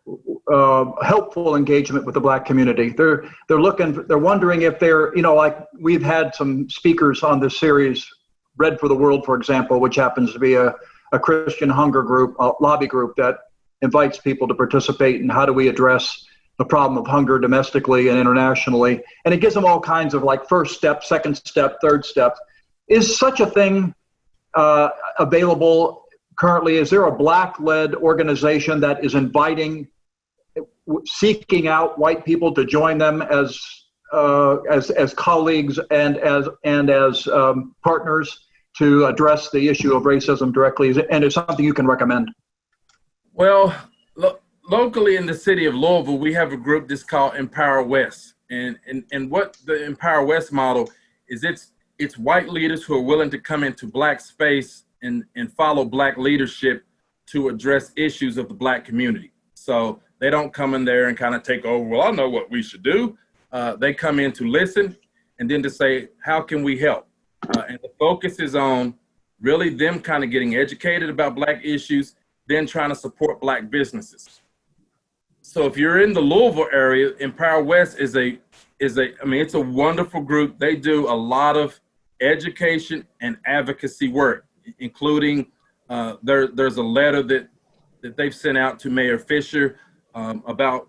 S1: helpful engagement with the Black community. They're wondering if they're, like we've had some speakers on this series, Bread for the World, for example, which happens to be a Christian hunger group, a lobby group that invites people to participate in how do we address the problem of hunger domestically and internationally. And it gives them all kinds of like first step, second step, third step. Is such a thing available currently? Is there a Black-led organization that is seeking out white people to join them as colleagues and as partners to address the issue of racism directly? And is something you can recommend? Well,
S2: locally in the city of Louisville, we have a group that's called Empower West. And what the Empower West model is, it's white leaders who are willing to come into Black space and follow Black leadership to address issues of the Black community. So they don't come in there and kind of take over, well, I know what we should do. They come in to listen and then to say, how can we help? And the focus is on really them kind of getting educated about Black issues, then trying to support Black businesses. So if you're in the Louisville area, Empower West it's a wonderful group. They do a lot of education and advocacy work, including there's a letter that they've sent out to Mayor Fisher about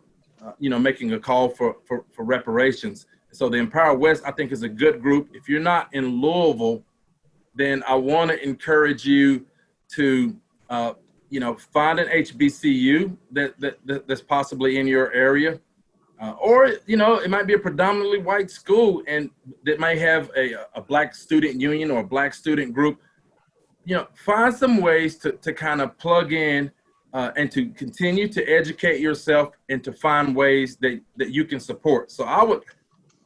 S2: making a call for reparations. So the Empower West, I think, is a good group. If you're not in Louisville, then I want to encourage you to find an HBCU that's possibly in your area, or it might be a predominantly white school and that may have a Black student union or a Black student group. Find some ways to kind of plug in and to continue to educate yourself and to find ways that you can support. So I would,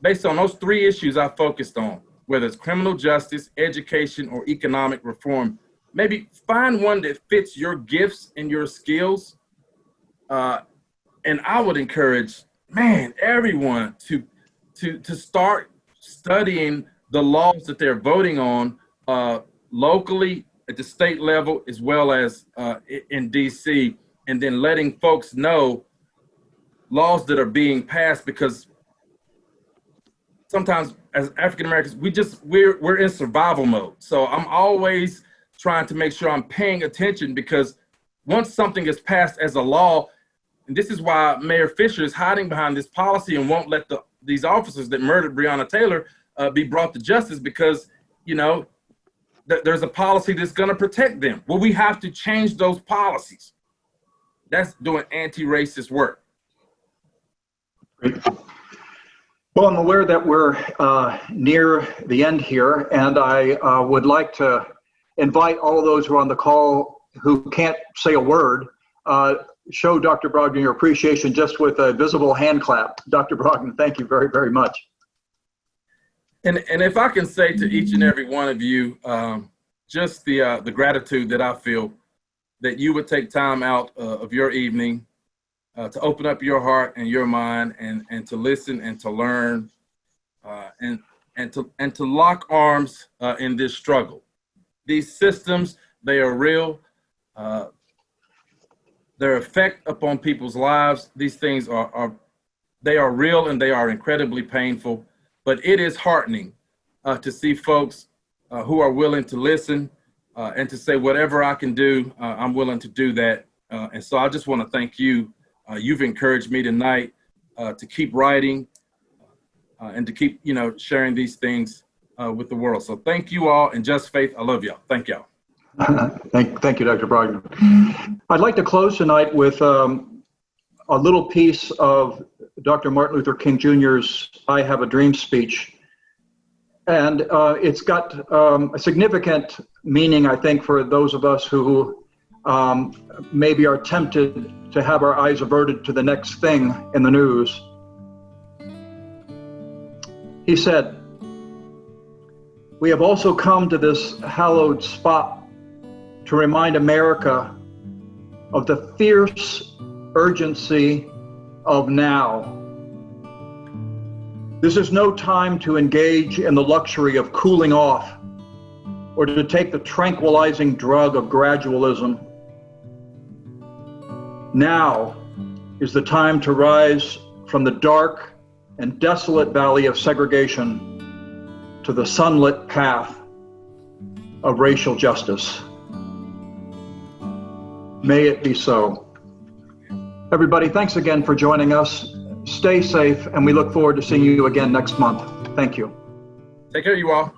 S2: based on those three issues I focused on, whether it's criminal justice, education, or economic reform, maybe find one that fits your gifts and your skills. And I would encourage, everyone to start studying the laws that they're voting on locally at the state level, as well as in DC, and then letting folks know laws that are being passed, because sometimes as African Americans, we're in survival mode. So I'm always trying to make sure I'm paying attention, because once something is passed as a law, and this is why Mayor Fisher is hiding behind this policy and won't let these officers that murdered Breonna Taylor be brought to justice, because, there's a policy that's going to protect them. Well, we have to change those policies. That's doing anti-racist work.
S1: Great. Well, I'm aware that we're near the end here, and I would like to invite all of those who are on the call who can't say a word, show Dr. Brogdon your appreciation just with a visible hand clap. Dr. Brogdon, thank you very, very much.
S2: And if I can say to each and every one of you, just the gratitude that I feel that you would take time out of your evening to open up your heart and your mind and to listen and to learn and to lock arms in this struggle. These systems, they are real. Their effect upon people's lives, these things are real, and they are incredibly painful. But it is heartening to see folks who are willing to listen and to say, whatever I can do, I'm willing to do that. And so I just want to thank you. You've encouraged me tonight to keep writing and to keep, sharing these things with the world. So thank you all, and Just Faith, I love y'all. Thank y'all.
S1: Thank you, Dr. Brogdon. I'd like to close tonight with a little piece of Dr. Martin Luther King Jr.'s I Have a Dream speech. And it's got a significant meaning, I think, for those of us who maybe are tempted to have our eyes averted to the next thing in the news. He said, "We have also come to this hallowed spot to remind America of the fierce urgency of now. This is no time to engage in the luxury of cooling off or to take the tranquilizing drug of gradualism. Now is the time to rise from the dark and desolate valley of segregation to the sunlit path of racial justice. May it be so. Everybody, thanks again for joining us. Stay safe, and we look forward to seeing you again next month. Thank you.
S2: Take care, you all.